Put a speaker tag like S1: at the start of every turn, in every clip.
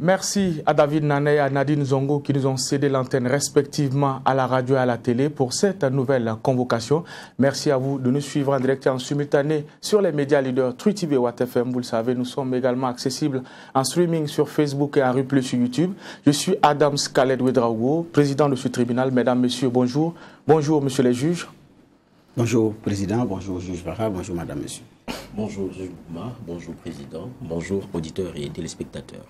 S1: Merci à David Nané et à Nadine Zongo qui nous ont cédé l'antenne respectivement à la radio et à la télé pour cette nouvelle convocation. Merci à vous de nous suivre en direct et en simultané sur les médias leaders True TV et WattFM. Vous le savez, nous sommes également accessibles en streaming sur Facebook et en replay sur YouTube. Je suis Adam Skaled Ouedraogo, président de ce tribunal. Mesdames, Messieurs, bonjour. Bonjour, Monsieur les juges.
S2: Bonjour, Président. Bonjour, juge Barra. Bonjour, Madame, Monsieur.
S3: Bonjour, juge Bouma. Bonjour, Président. Bonjour, auditeurs et téléspectateurs.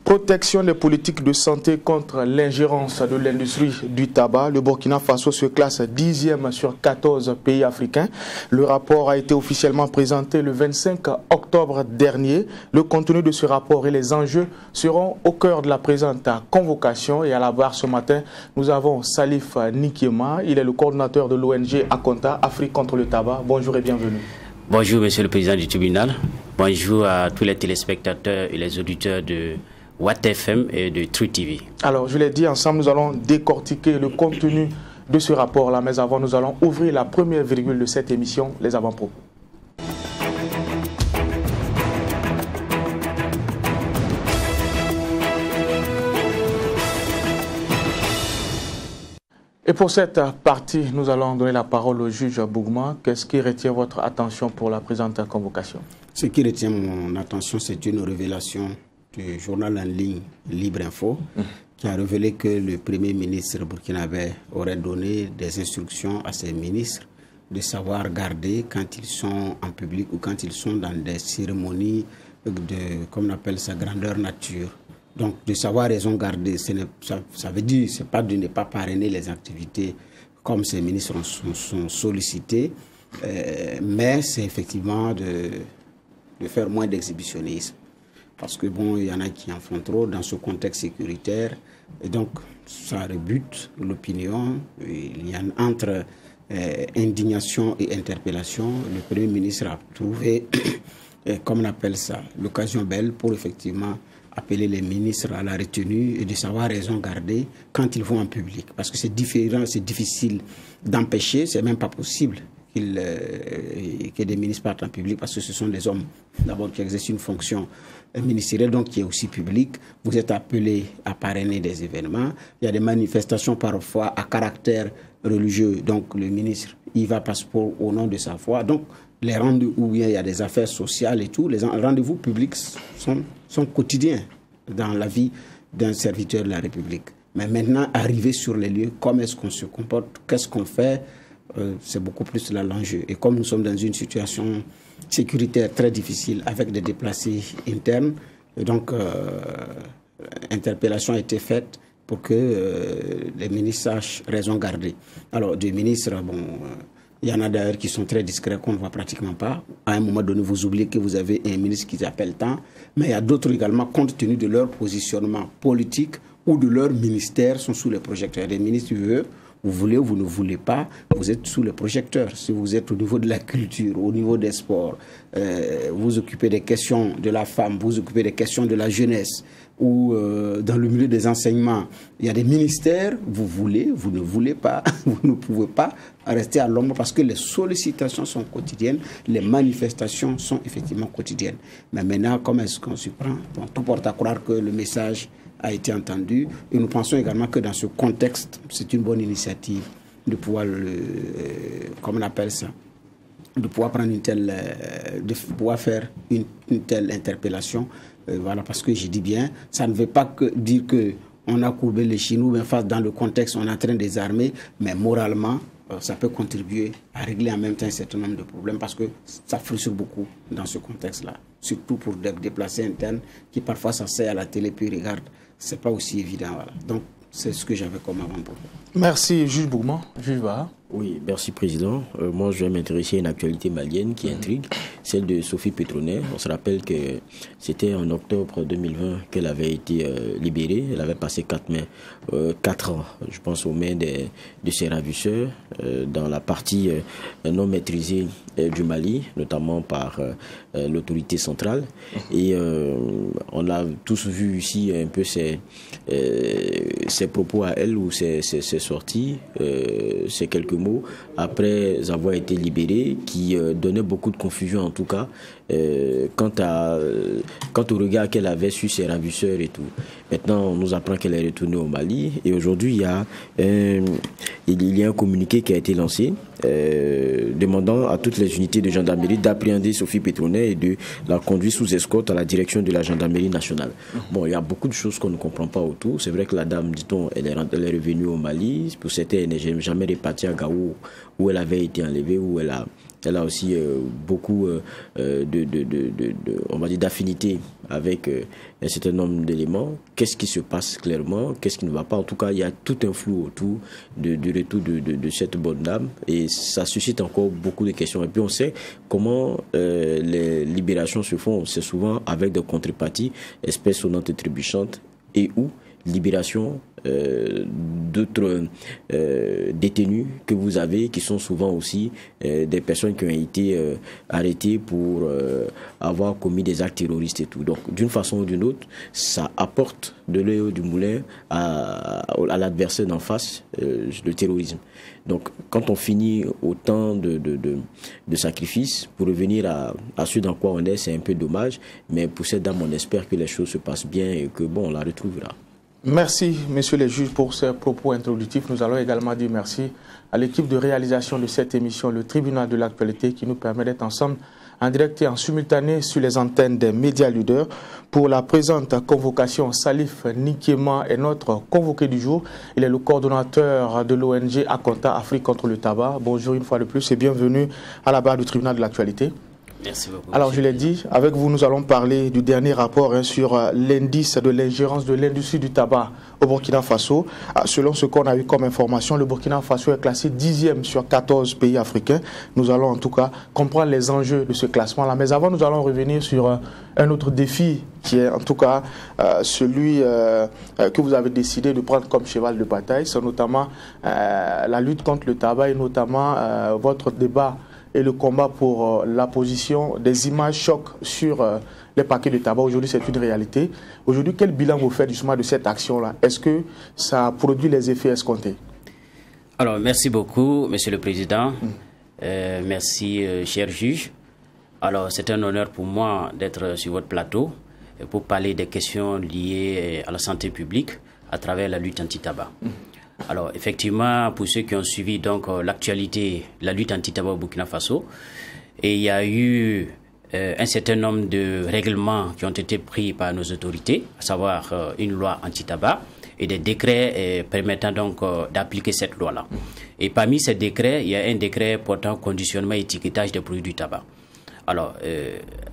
S1: Protection des politiques de santé contre l'ingérence de l'industrie du tabac. Le Burkina Faso se classe 10e sur 14 pays africains. Le rapport a été officiellement présenté le 25 octobre dernier. Le contenu de ce rapport et les enjeux seront au cœur de la présente convocation. Et à la barre ce matin, nous avons Salif Nikiema. Il est le coordinateur de l'ONG Akonta, Afrique contre le tabac. Bonjour et bienvenue.
S3: Bonjour, Monsieur le Président du tribunal. Bonjour à tous les téléspectateurs et les auditeurs de WattFM et de True TV.
S1: Alors, je l'ai dit, ensemble, nous allons décortiquer le contenu de ce rapport-là. Mais avant, nous allons ouvrir la première virgule de cette émission, les avant-propos. Et pour cette partie, nous allons donner la parole au juge Bougma. Qu'est-ce qui retient votre attention pour la présente convocation?
S2: Ce qui retient mon attention, c'est une révélation du journal en ligne Libre Info qui a révélé que le Premier ministre burkinabé aurait donné des instructions à ses ministres de savoir garder quand ils sont en public ou quand ils sont dans des cérémonies de, comme on appelle ça, grandeur nature. Donc, de savoir raison garder, ça veut dire, c'est pas de ne pas parrainer les activités comme ces ministres sont sollicités, mais c'est effectivement de faire moins d'exhibitionnisme. Parce que bon, il y en a qui en font trop dans ce contexte sécuritaire, et donc ça rebute l'opinion. Il y a entre indignation et interpellation. Le Premier ministre a trouvé, comme on appelle ça, l'occasion belle pour effectivement appeler les ministres à la retenue et de savoir raison garder quand ils vont en public. Parce que c'est différent, c'est difficile d'empêcher, c'est même pas possible que des ministres partent en public parce que ce sont des hommes d'abord qui exercent une fonction ministérielle, donc qui est aussi publique. Vous êtes appelés à parrainer des événements. Il y a des manifestations parfois à caractère religieux, donc le ministre y va passeport au nom de sa foi. Donc les rendez-vous où il y a des affaires sociales et tout, les rendez-vous publics sont quotidiens dans la vie d'un serviteur de la République. Mais maintenant, arriver sur les lieux, comment est-ce qu'on se comporte, qu'est-ce qu'on fait, c'est beaucoup plus là l'enjeu. Et comme nous sommes dans une situation sécuritaire très difficile avec des déplacés internes, donc interpellation a été faite pour que les ministres sachent raison garder. Alors, des ministres, bon... il y en a d'ailleurs qui sont très discrets, qu'on ne voit pratiquement pas. À un moment donné, vous oubliez que vous avez un ministre qui s'appelle tant. Mais il y a d'autres également, compte tenu de leur positionnement politique ou de leur ministère, sont sous les projecteurs. Des ministres, vous voulez ou vous ne voulez pas, vous êtes sous les projecteurs. Si vous êtes au niveau de la culture, au niveau des sports, vous occupez des questions de la femme, vous occupez des questions de la jeunesse, ou dans le milieu des enseignements, il y a des ministères, vous voulez, vous ne voulez pas, vous ne pouvez pas rester à l'ombre parce que les sollicitations sont quotidiennes, les manifestations sont effectivement quotidiennes. Mais maintenant, comment est-ce qu'on s'y prend? Bon, tout porte à croire que le message a été entendu et nous pensons également que dans ce contexte, c'est une bonne initiative de pouvoir, comme on appelle ça, de pouvoir prendre une telle, de pouvoir faire une telle interpellation. Voilà, parce que je dis bien, ça ne veut pas dire qu'on a courbé les Chinois, mais face dans le contexte, on est en train de désarmer, mais moralement, ça peut contribuer à régler en même temps un certain nombre de problèmes parce que ça frustre beaucoup dans ce contexte-là. Surtout pour des déplacés internes qui parfois s'asseyent à la télé puis regardent. C'est pas aussi évident. Voilà. Donc, c'est ce que j'avais comme avant-propos. Merci,
S1: juge Bougma. Juge Barra.
S3: Oui, merci, Président. Moi, je vais m'intéresser à une actualité malienne qui intrigue.
S4: celle de Sophie Pétronet. On se rappelle que c'était en octobre 2020 qu'elle avait été libérée. Elle avait passé 4 ans, je pense, aux mains de ses ravisseurs dans la partie non maîtrisée du Mali, notamment par l'autorité centrale. Et on a tous vu ici un peu ses propos à elle ou ses sorties, ces quelques mots après avoir été libérée, qui donnait beaucoup de confusion en tout cas quant au regard qu'elle avait sur ses ravisseurs et tout. Maintenant, on nous apprend qu'elle est retournée au Mali et aujourd'hui il y a un communiqué qui a été lancé demandant à toutes les unités de gendarmerie d'appréhender Sophie Pétronet et de la conduire sous escorte à la direction de la gendarmerie nationale. Bon, il y a beaucoup de choses qu'on ne comprend pas autour. C'est vrai que la dame, dit-on, elle est revenue au Mali. Pour certains, elle n'est jamais repartie à Gao où elle avait été enlevée, où elle a aussi beaucoup on va dire d'affinités avec un certain nombre d'éléments. Qu'est-ce qui se passe clairement? Qu'est-ce qui ne va pas? En tout cas, il y a tout un flou autour du retour de cette bonne dame et ça suscite encore beaucoup de questions. Et puis on sait comment les libérations se font. C'est souvent avec des contreparties, espèces sonnantes et trébuchantes et ou libération d'autres détenus que vous avez, qui sont souvent aussi des personnes qui ont été arrêtées pour avoir commis des actes terroristes et tout. Donc, d'une façon ou d'une autre, ça apporte de l'œil du moulin à l'adversaire d'en face, le terrorisme. Donc, quand on finit autant de sacrifices, pour revenir à ce dans quoi on est, c'est un peu dommage. Mais pour cette dame, on espère que les choses se passent bien et que, bon, on la retrouvera.
S1: Merci, messieurs les juges, pour ces propos introductifs. Nous allons également dire merci à l'équipe de réalisation de cette émission, le Tribunal de l'actualité, qui nous permet d'être ensemble en direct et en simultané sur les antennes des médias leaders. Pour la présente convocation, Salif Nikema est notre convoqué du jour. Il est le coordonnateur de l'ONG Akonta Afrique contre le tabac. Bonjour une fois de plus et bienvenue à la barre du Tribunal de l'actualité.
S3: Merci beaucoup.
S1: Alors, je l'ai dit, avec vous, nous allons parler du dernier rapport sur l'indice de l'ingérence de l'industrie du tabac au Burkina Faso. Selon ce qu'on a eu comme information, le Burkina Faso est classé 10e sur 14 pays africains. Nous allons en tout cas comprendre les enjeux de ce classement-là. Mais avant, nous allons revenir sur un autre défi qui est en tout cas celui que vous avez décidé de prendre comme cheval de bataille. C'est notamment la lutte contre le tabac et notamment votre débat et le combat pour la position des images chocs sur les paquets de tabac. Aujourd'hui, c'est une réalité. Aujourd'hui, quel bilan vous faites justement de cette action-là? Est-ce que ça produit les effets escomptés?
S3: Alors, merci beaucoup, Monsieur le Président. Merci, cher juge. Alors, c'est un honneur pour moi d'être sur votre plateau pour parler des questions liées à la santé publique à travers la lutte anti-tabac. Alors, effectivement, pour ceux qui ont suivi donc l'actualité, la lutte anti-tabac au Burkina Faso, et il y a eu un certain nombre de règlements qui ont été pris par nos autorités, à savoir une loi anti-tabac et des décrets permettant donc d'appliquer cette loi-là. Et parmi ces décrets, il y a un décret portant conditionnement et étiquetage des produits du tabac. Alors,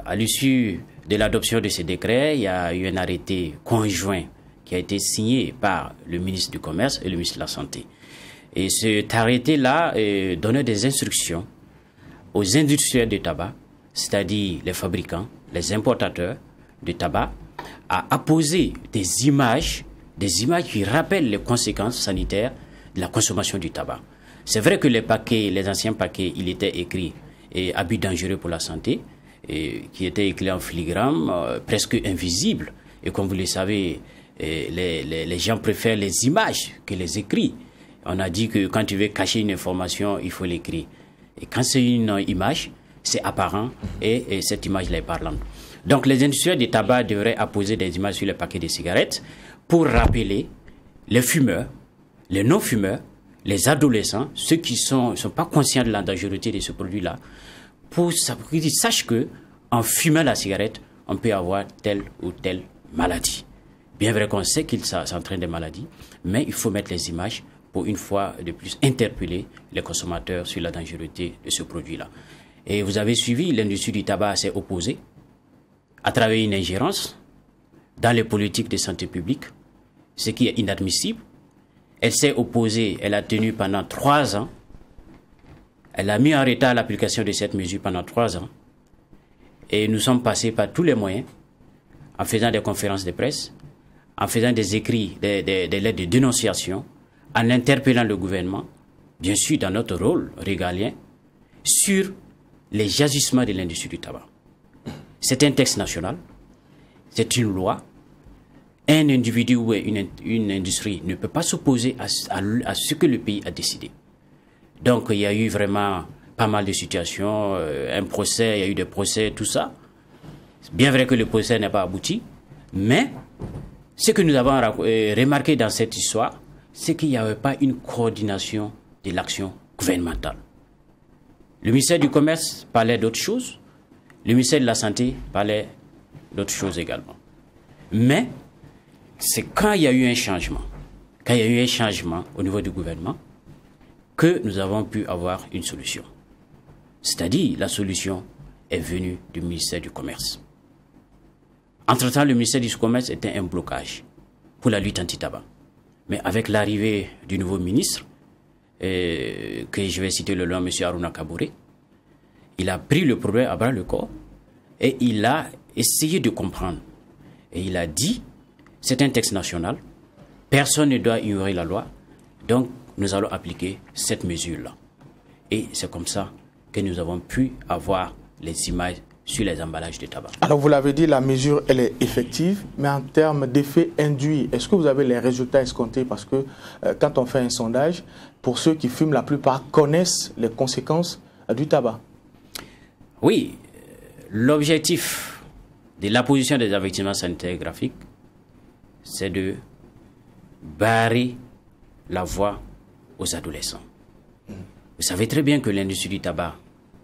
S3: à l'issue de l'adoption de ces décrets, il y a eu un arrêté conjoint qui a été signé par le ministre du Commerce et le ministre de la Santé. Et cet arrêté-là donnait des instructions aux industriels de tabac, c'est-à-dire les fabricants, les importateurs de tabac, à apposer des images qui rappellent les conséquences sanitaires de la consommation du tabac. C'est vrai que les paquets, les anciens paquets, il était écrit abus dangereux pour la santé, qui était écrit en filigrane, presque invisible. Et comme vous le savez, les gens préfèrent les images que les écrits. On a dit que quand tu veux cacher une information, il faut l'écrire. Et quand c'est une image, c'est apparent et cette image-là est parlante. Donc les industriels de tabac devraient apposer des images sur les paquets de cigarettes pour rappeler les fumeurs, les non-fumeurs, les adolescents, ceux qui ne sont pas conscients de la dangerosité de ce produit-là, pour qu'ils sachent qu'en fumant la cigarette, on peut avoir telle ou telle maladie. Bien vrai qu'on sait qu'il s'entraîne des maladies, mais il faut mettre les images pour une fois de plus interpeller les consommateurs sur la dangerosité de ce produit-là. Et vous avez suivi, l'industrie du tabac s'est opposée à travers une ingérence dans les politiques de santé publique, ce qui est inadmissible. Elle s'est opposée, elle a tenu pendant 3 ans, elle a mis en retard l'application de cette mesure pendant 3 ans. Et nous sommes passés par tous les moyens, en faisant des conférences de presse, en faisant des écrits, des lettres de dénonciation, en interpellant le gouvernement, bien sûr dans notre rôle régalien, sur les agissements de l'industrie du tabac. C'est un texte national, c'est une loi. Un individu ou une industrie ne peut pas s'opposer à ce que le pays a décidé. Donc il y a eu vraiment pas mal de situations, un procès, il y a eu des procès, tout ça. C'est bien vrai que le procès n'a pas abouti, mais ce que nous avons remarqué dans cette histoire, c'est qu'il n'y avait pas une coordination de l'action gouvernementale. Le ministère du Commerce parlait d'autres choses, le ministère de la Santé parlait d'autres choses également. Mais c'est quand il y a eu un changement, au niveau du gouvernement, que nous avons pu avoir une solution. C'est-à-dire, la solution est venue du ministère du Commerce. Entre-temps, le ministère du Commerce était un blocage pour la lutte anti-tabac. Mais avec l'arrivée du nouveau ministre, que je vais citer le nom, M. Aruna Kabouré, il a pris le problème à bras le corps et il a essayé de comprendre. Et il a dit, c'est un texte national, personne ne doit ignorer la loi, donc nous allons appliquer cette mesure-là. Et c'est comme ça que nous avons pu avoir les images sur les emballages de tabac. Alors vous l'avez dit, la mesure elle est effective, mais en termes d'effet induit, est-ce que vous avez les résultats escomptés? Parce que quand on fait un sondage, pour ceux qui fument, la plupart connaissent les conséquences du tabac. Oui, l'objectif de l'apposition des avertissements sanitaires graphiques, c'est de barrer la voie aux adolescents. Vous savez très bien que l'industrie du tabac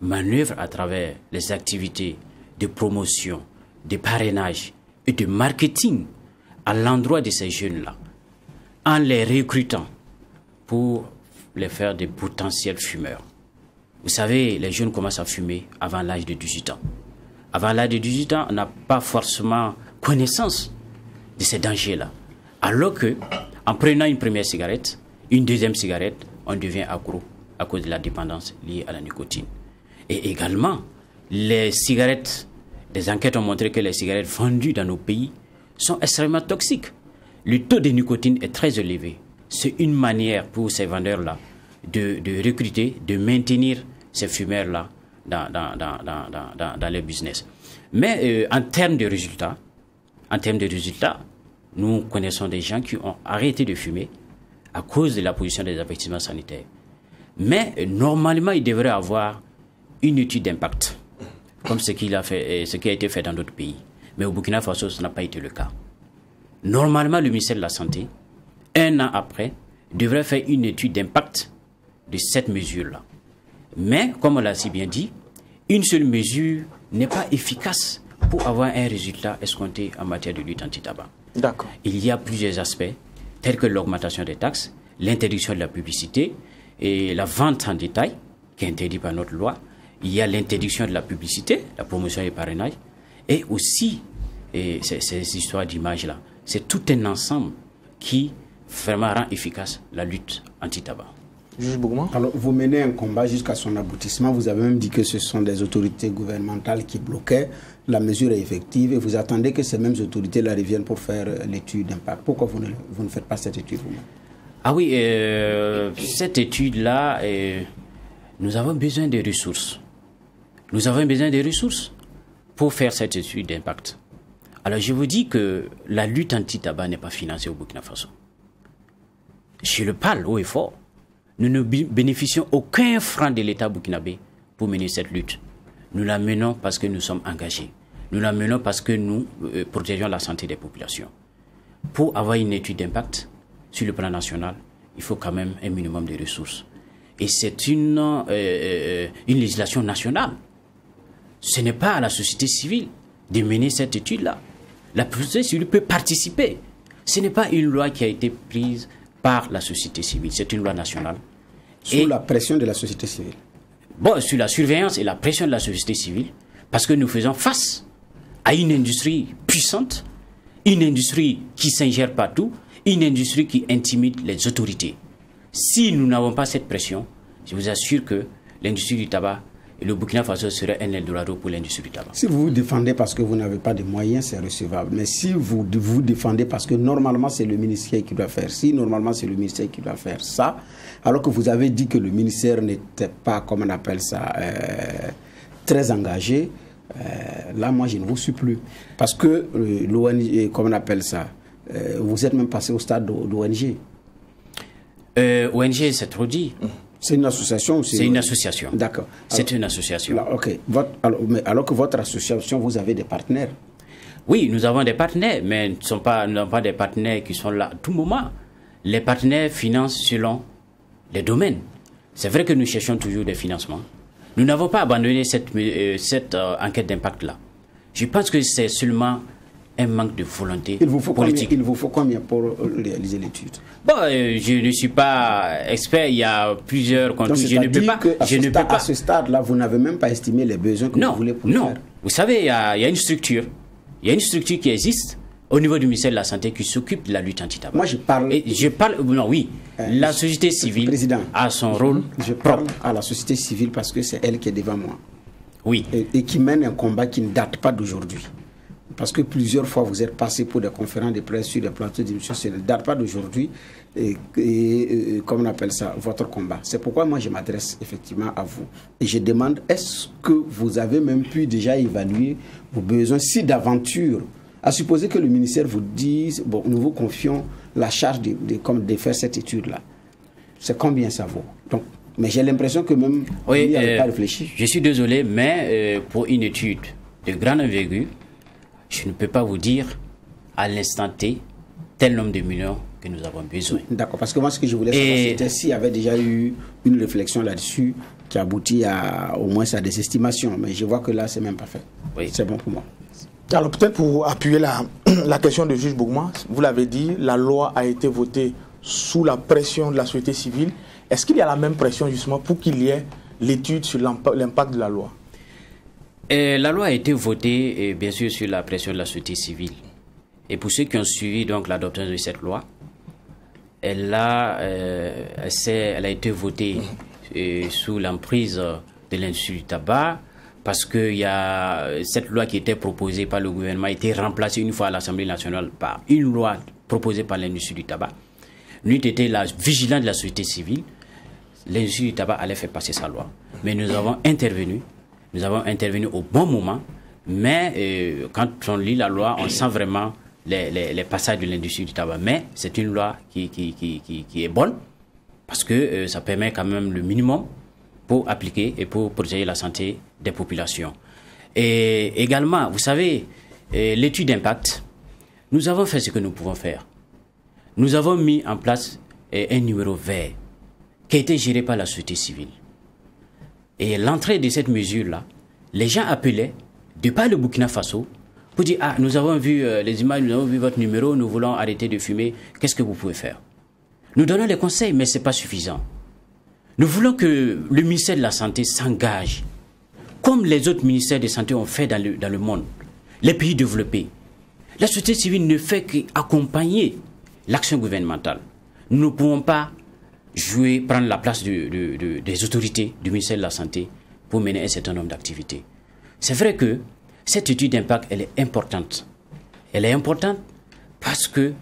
S3: manœuvre à travers les activités de promotion, de parrainage et de marketing à l'endroit de ces jeunes-là, en les recrutant pour les faire des potentiels fumeurs. Vous savez, les jeunes commencent à fumer avant l'âge de 18 ans. Avant l'âge de 18 ans, on n'a pas forcément connaissance de ces dangers-là. Alors que, en prenant une première cigarette, une deuxième cigarette, on devient accro à cause de la dépendance liée à la nicotine. Et également, les cigarettes, des enquêtes ont montré que les cigarettes vendues dans nos pays sont extrêmement toxiques. Le taux de nicotine est très élevé. C'est une manière pour ces vendeurs-là de recruter, de maintenir ces fumeurs-là dans le business. Mais en termes de résultats, nous connaissons des gens qui ont arrêté de fumer à cause de la position des avertissements sanitaires. Mais normalement, il devrait avoir une étude d'impact, comme ce qui a été fait dans d'autres pays. Mais au Burkina Faso, ce n'a pas été le cas. Normalement, le ministère de la Santé, un an après, devrait faire une étude d'impact de cette mesure-là. Mais, comme on l'a si bien dit, une seule mesure n'est pas efficace pour avoir un résultat escompté en matière de lutte anti-tabac. D'accord. Il y a plusieurs aspects, tels que l'augmentation des taxes, l'interdiction de la publicité et la vente en détail, qui est interdite par notre loi. Il y a l'interdiction de la publicité, la promotion et le parrainage, et aussi ces histoires d'images-là. C'est tout un ensemble qui vraiment rend efficace la lutte anti-tabac.
S2: Alors, vous menez un combat jusqu'à son aboutissement. Vous avez même dit que ce sont des autorités gouvernementales qui bloquaient. La mesure est effective et vous attendez que ces mêmes autorités-là reviennent pour faire l'étude d'impact. Pourquoi vous ne faites pas cette étude vous-même? Ah oui, cette étude-là, nous avons besoin de ressources. Nous avons besoin de ressources pour faire cette étude d'impact. Alors, je vous dis que la lutte anti-tabac n'est pas financée au Burkina Faso. Je le parle haut et fort. Nous ne bénéficions aucun franc de l'État burkinabé pour mener cette lutte. Nous la menons parce que nous sommes engagés. Nous la menons parce que nous protégeons la santé des populations. Pour avoir une étude d'impact sur le plan national, il faut quand même un minimum de ressources. Et c'est une législation nationale. Ce n'est pas à la société civile de mener cette étude-là. La société civile peut participer. Ce n'est pas une loi qui a été prise par la société civile. C'est une loi nationale. Sous la pression de la société civile. Bon, sur la surveillance et la pression de la société civile, parce que nous faisons face à une industrie puissante, une industrie qui s'ingère partout, une industrie qui intimide les autorités. Si nous n'avons pas cette pression, je vous assure que l'industrie du tabac
S3: le Burkina Faso serait un Eldorado pour l'industrie du tabac.
S2: Si vous vous défendez parce que vous n'avez pas de moyens, c'est recevable. Mais si vous vous défendez parce que normalement c'est le ministère qui doit faire ci, normalement c'est le ministère qui doit faire ça, alors que vous avez dit que le ministère n'était pas, comme on appelle ça, très engagé, là moi je ne vous suis plus. Parce que l'ONG, comme on appelle ça, vous êtes même passé au stade d'ONG.
S3: ONG, c'est trop dit.
S2: C'est une association ou
S3: c'est une association.
S2: D'accord.
S3: C'est une association.
S2: Là, ok. Alors que votre association, vous avez des partenaires.
S3: Oui, nous avons des partenaires, mais nous n'avons pas des partenaires qui sont là à tout moment. Les partenaires financent selon les domaines. C'est vrai que nous cherchons toujours des financements. Nous n'avons pas abandonné cette enquête d'impact-là. Je pense que c'est seulement un manque de volonté politique.
S2: Il vous faut combien pour réaliser l'étude?
S3: Bon, je ne suis pas expert, il y a plusieurs contours. Je ne peux pas.
S2: À ce stade-là, vous n'avez même pas estimé les besoins que vous voulez pour le faire.
S3: Non, vous savez, il y a une structure. Il y a une structure qui existe au niveau du ministère de la Santé qui s'occupe de la lutte anti-tabac.
S2: Moi, je parle...
S3: Non, oui. La société civile a son rôle
S2: Je parle à la société civile parce que c'est elle qui est devant moi.
S3: Oui.
S2: Et qui mène un combat qui ne date pas d'aujourd'hui. Parce que plusieurs fois, vous êtes passé pour des conférences de presse sur des plateaux d'émission. Ça ne date pas d'aujourd'hui. Et comme on appelle ça, votre combat. C'est pourquoi moi, je m'adresse effectivement à vous. Et je demande, est-ce que vous avez même pu déjà évaluer vos besoins si d'aventure, à supposer que le ministère vous dise, bon, nous vous confions la charge de faire cette étude-là. C'est combien ça vaut? Donc, mais j'ai l'impression que même vous n'y avez pas réfléchi.
S3: Je suis désolé, mais pour une étude de grande envergure, je ne peux pas vous dire à l'instant T tel nombre de millions que nous avons besoin.
S2: D'accord, parce que moi ce que je voulais savoir c'était s'il y avait déjà eu une réflexion là-dessus qui aboutit au moins à des estimations. Mais je vois que là c'est même pas fait.
S3: Oui.
S2: C'est bon pour moi.
S1: Alors peut-être pour appuyer la question de juge Bougma, vous l'avez dit, la loi a été votée sous la pression de la société civile. Est-ce qu'il y a la même pression justement pour qu'il y ait l'étude sur l'impact de la loi?
S3: La loi a été votée, bien sûr, sur la pression de la société civile. Et pour ceux qui ont suivi donc l'adoption de cette loi, elle a été votée sous l'emprise de l'industrie du tabac, parce que cette loi qui était proposée par le gouvernement a été remplacée une fois à l'Assemblée nationale par une loi proposée par l'industrie du tabac. Nous étions la vigilance de la société civile. L'industrie du tabac allait faire passer sa loi. Mais nous avons intervenu. Nous avons intervenu au bon moment, mais quand on lit la loi, on sent vraiment les passages de l'industrie du tabac. Mais c'est une loi qui est bonne, parce que ça permet quand même le minimum pour appliquer et pour protéger la santé des populations. Et également, vous savez, l'étude d'impact, nous avons fait ce que nous pouvons faire. Nous avons mis en place un numéro vert qui a été géré par la société civile. Et l'entrée de cette mesure-là, les gens appelaient, de par le Burkina Faso, pour dire « Ah, nous avons vu les images, nous avons vu votre numéro, nous voulons arrêter de fumer, qu'est-ce que vous pouvez faire ?» Nous donnons les conseils, mais ce n'est pas suffisant. Nous voulons que le ministère de la Santé s'engage, comme les autres ministères de la Santé ont fait dans le monde, les pays développés. La société civile ne fait qu'accompagner l'action gouvernementale. Nous ne pouvons pas prendre la place des autorités du ministère de la Santé pour mener un certain nombre d'activités. C'est vrai que cette étude d'impact, elle est importante. Elle est importante parce que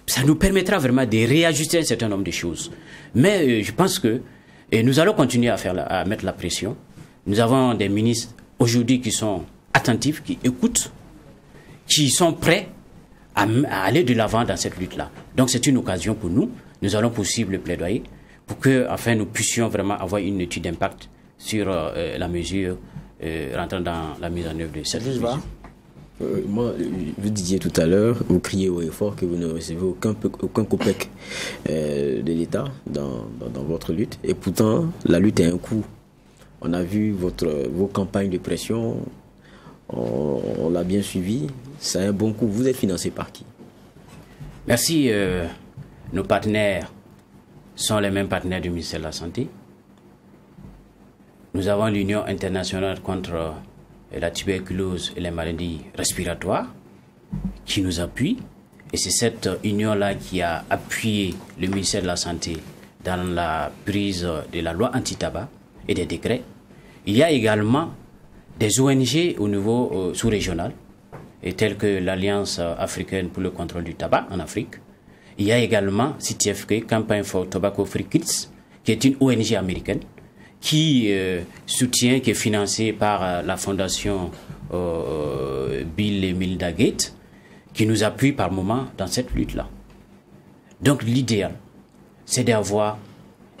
S3: ça nous permettra vraiment de réajuster un certain nombre de choses. Mais je pense que nous allons continuer à mettre la pression. Nous avons des ministres aujourd'hui qui sont attentifs, qui écoutent, qui sont prêts à aller de l'avant dans cette lutte-là. Donc c'est une occasion pour nous. Nous allons poursuivre le plaidoyer pour que, enfin, nous puissions vraiment avoir une étude d'impact sur la mesure rentrant dans la mise en œuvre de cette mesure.
S4: Moi, vous disiez tout à l'heure, vous criez haut et fort que vous ne recevez aucun copec de l'État dans votre lutte. Et pourtant, la lutte a un coût. On a vu vos campagnes de pression. On l'a bien suivi, ça a un bon coût. Vous êtes financé par qui?
S3: Merci. Nos partenaires sont les mêmes partenaires du ministère de la Santé. Nous avons l'Union internationale contre la tuberculose et les maladies respiratoires qui nous appuie. Et c'est cette union-là qui a appuyé le ministère de la Santé dans la prise de la loi anti-tabac et des décrets. Il y a également des ONG au niveau sous-régional, et telles que l'Alliance africaine pour le contrôle du tabac en Afrique. Il y a également CTFK, Campaign for Tobacco Free Kids, qui est une ONG américaine qui soutient, qui est financée par la fondation Bill et Melinda Gates, qui nous appuie par moment dans cette lutte-là. Donc l'idéal, c'est d'avoir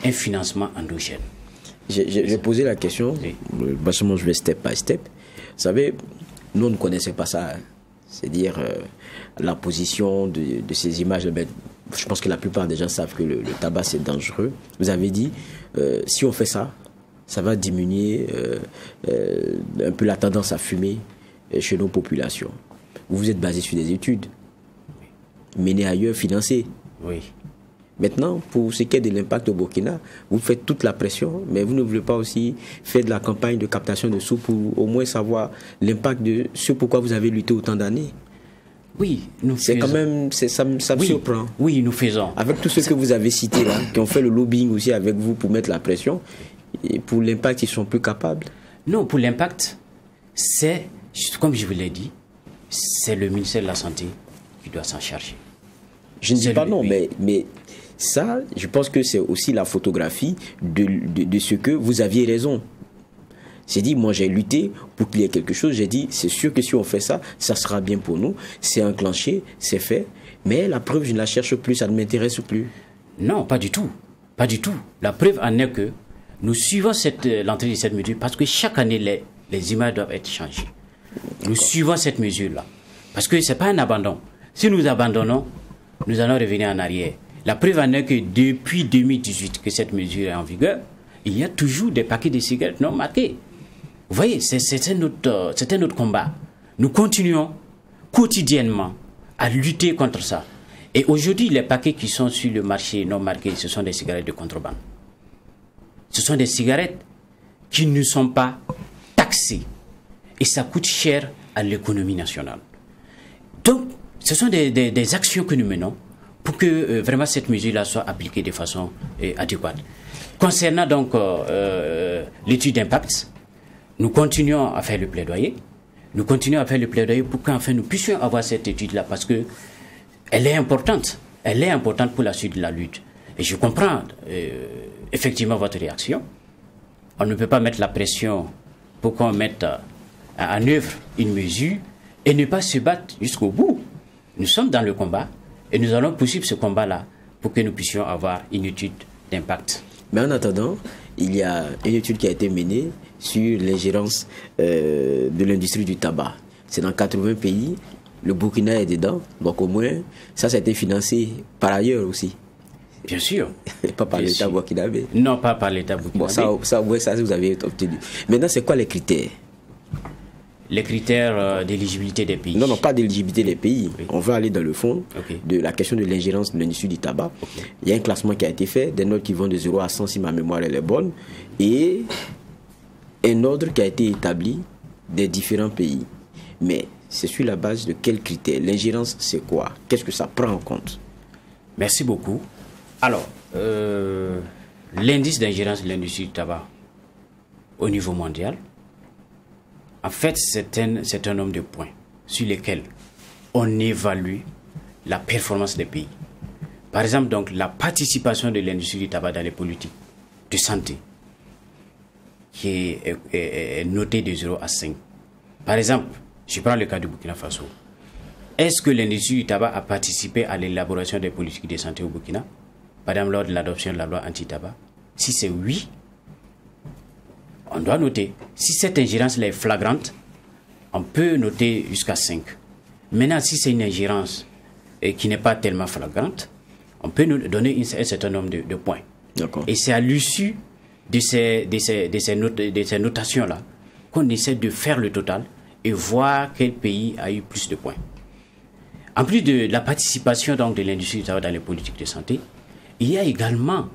S3: un financement endogène.
S4: J'ai posé la question, je vais step by step. Vous savez, nous on ne connaissait pas ça, hein. C'est-à-dire la position de ces images. Ben, je pense que la plupart des gens savent que le tabac c'est dangereux. Vous avez dit, si on fait ça, ça va diminuer un peu la tendance à fumer chez nos populations. Vous êtes basé sur des études menées ailleurs, financées.
S3: Oui.
S4: Maintenant, pour ce qui est de l'impact au Burkina, vous faites toute la pression, mais vous ne voulez pas aussi faire de la campagne de captation de sous pour au moins savoir l'impact de ce pourquoi vous avez lutté autant d'années.
S3: Oui, nous faisons.
S4: C'est quand même, ça me surprend.
S3: Oui, nous faisons.
S4: Avec tous ceux que vous avez cités là, qui ont fait le lobbying aussi avec vous pour mettre la pression, et pour l'impact, ils sont plus capables.
S3: Non, pour l'impact, c'est, comme je vous l'ai dit, c'est le ministère de la Santé qui doit s'en charger.
S4: Je ne dis pas non, mais ça, je pense que c'est aussi la photographie de ce que vous aviez raison. J'ai dit, moi j'ai lutté pour qu'il y ait quelque chose. J'ai dit, c'est sûr que si on fait ça, ça sera bien pour nous. C'est enclenché, c'est fait. Mais la preuve, je ne la cherche plus, ça ne m'intéresse plus.
S3: Non, pas du tout. Pas du tout. La preuve en est que nous suivons l'entrée de cette mesure parce que chaque année, les images doivent être changées. Nous suivons cette mesure-là. Parce que ce n'est pas un abandon. Si nous abandonnons, nous allons revenir en arrière. La preuve en est que depuis 2018 que cette mesure est en vigueur, il y a toujours des paquets de cigarettes non marqués. Vous voyez, c'est un autre combat. Nous continuons quotidiennement à lutter contre ça. Et aujourd'hui, les paquets qui sont sur le marché non marqués, ce sont des cigarettes de contrebande. Ce sont des cigarettes qui ne sont pas taxées. Et ça coûte cher à l'économie nationale. Donc, ce sont des actions que nous menons pour que vraiment cette mesure-là soit appliquée de façon adéquate. Concernant donc l'étude d'impact, nous continuons à faire le plaidoyer. Nous continuons à faire le plaidoyer pour qu'enfin nous puissions avoir cette étude-là parce que elle est importante. Elle est importante pour la suite de la lutte. Et je comprends effectivement votre réaction. On ne peut pas mettre la pression pour qu'on mette en œuvre une mesure et ne pas se battre jusqu'au bout. Nous sommes dans le combat et nous allons poursuivre ce combat-là pour que nous puissions avoir une étude d'impact.
S4: Mais en attendant, il y a une étude qui a été menée sur l'ingérence de l'industrie du tabac. C'est dans 80 pays, le Burkina est dedans, donc au moins, ça a été financé par ailleurs aussi.
S3: Bien sûr.
S4: Pas par l'État burkinabé.
S3: Non, pas par l'État burkinabé.
S4: Bon, ça vous avez obtenu. Maintenant, c'est quoi les critères?
S3: Les critères d'éligibilité des pays.
S4: Non, pas d'éligibilité des pays. Oui. On va aller dans le fond de la question de l'ingérence de l'industrie du tabac. Il y a un classement qui a été fait, des notes qui vont de 0 à 100 si ma mémoire elle est bonne, et un ordre qui a été établi des différents pays. Mais c'est sur la base de quels critères? L'ingérence, c'est quoi? Qu'est-ce que ça prend en compte? Merci beaucoup.
S3: Alors, l'indice d'ingérence de l'industrie du tabac au niveau mondial, en fait, c'est un nombre de points sur lesquels on évalue la performance des pays. Par exemple, donc, la participation de l'industrie du tabac dans les politiques de santé, qui est notée de 0 à 5. Par exemple, je prends le cas du Burkina Faso. Est-ce que l'industrie du tabac a participé à l'élaboration des politiques de santé au Burkina, par exemple lors de l'adoption de la loi anti-tabac? Si c'est oui, on doit noter. Si cette ingérence-là est flagrante, on peut noter jusqu'à 5. Maintenant, si c'est une ingérence qui n'est pas tellement flagrante, on peut nous donner un certain nombre de points. Et c'est à l'issue de ces notations-là qu'on essaie de faire le total et voir quel pays a eu plus de points. En plus de la participation donc, de l'industrie du tabac dans les politiques de santé, il y a également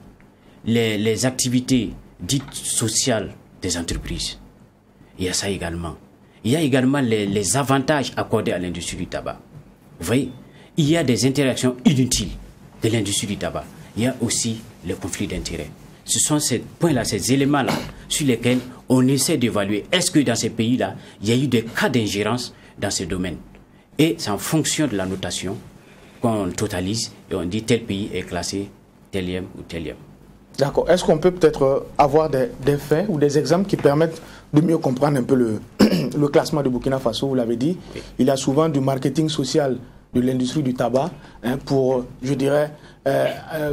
S3: les activités dites sociales des entreprises. Il y a ça également. Il y a également les avantages accordés à l'industrie du tabac. Vous voyez, il y a des interactions inutiles de l'industrie du tabac. Il y a aussi les conflits d'intérêts. Ce sont ces points-là, ces éléments-là sur lesquels on essaie d'évaluer est-ce que dans ces pays-là, il y a eu des cas d'ingérence dans ces domaines. Et c'est en fonction de la notation qu'on totalise et on dit tel pays est classé telième ou telième.
S1: D'accord. Est-ce qu'on peut peut-être avoir des faits ou des exemples qui permettent de mieux comprendre un peu le classement de Burkina Faso? Vous l'avez dit, oui. Il y a souvent du marketing social de l'industrie du tabac pour, je dirais,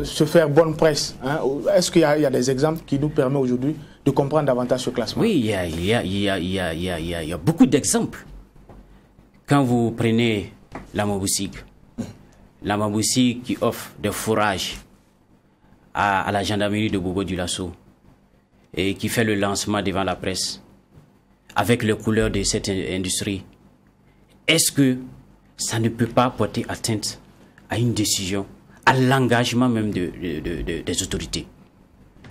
S1: se faire bonne presse. Est-ce qu'il y a des exemples qui nous permettent aujourd'hui de comprendre davantage ce classement?
S3: Oui, il y a beaucoup d'exemples. Quand vous prenez la Maboussik qui offre des fourrages à la gendarmerie de Bobo-Dioulasso et qui fait le lancement devant la presse avec les couleurs de cette industrie, est-ce que ça ne peut pas porter atteinte à une décision, à l'engagement même des autorités?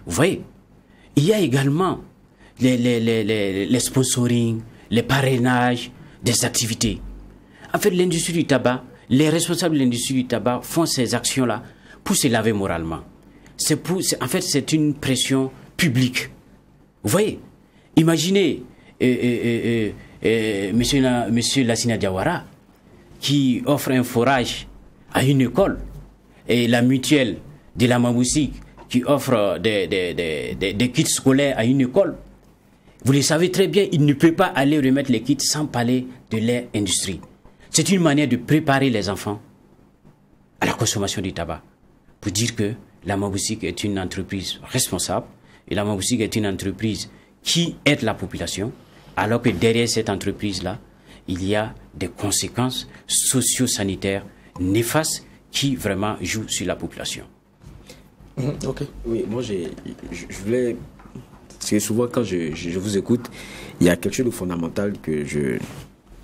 S3: Vous voyez, il y a également les sponsoring, les parrainages des activités. En fait, l'industrie du tabac, les responsables de l'industrie du tabac font ces actions-là pour se laver moralement. En fait, c'est une pression publique. Vous voyez, imaginez monsieur Lassina Diawara qui offre un forage à une école et la mutuelle de la Maboussik qui offre des kits scolaires à une école. Vous le savez très bien, il ne peut pas aller remettre les kits sans parler de leur industrie. C'est une manière de préparer les enfants à la consommation du tabac pour dire que la Maboussik est une entreprise responsable et la Maboussik est une entreprise qui aide la population, alors que derrière cette entreprise-là, il y a des conséquences socio-sanitaires néfastes qui vraiment jouent sur la population.
S4: Ok. Oui, moi je voulais... Parce que souvent quand je vous écoute, il y a quelque chose de fondamental que je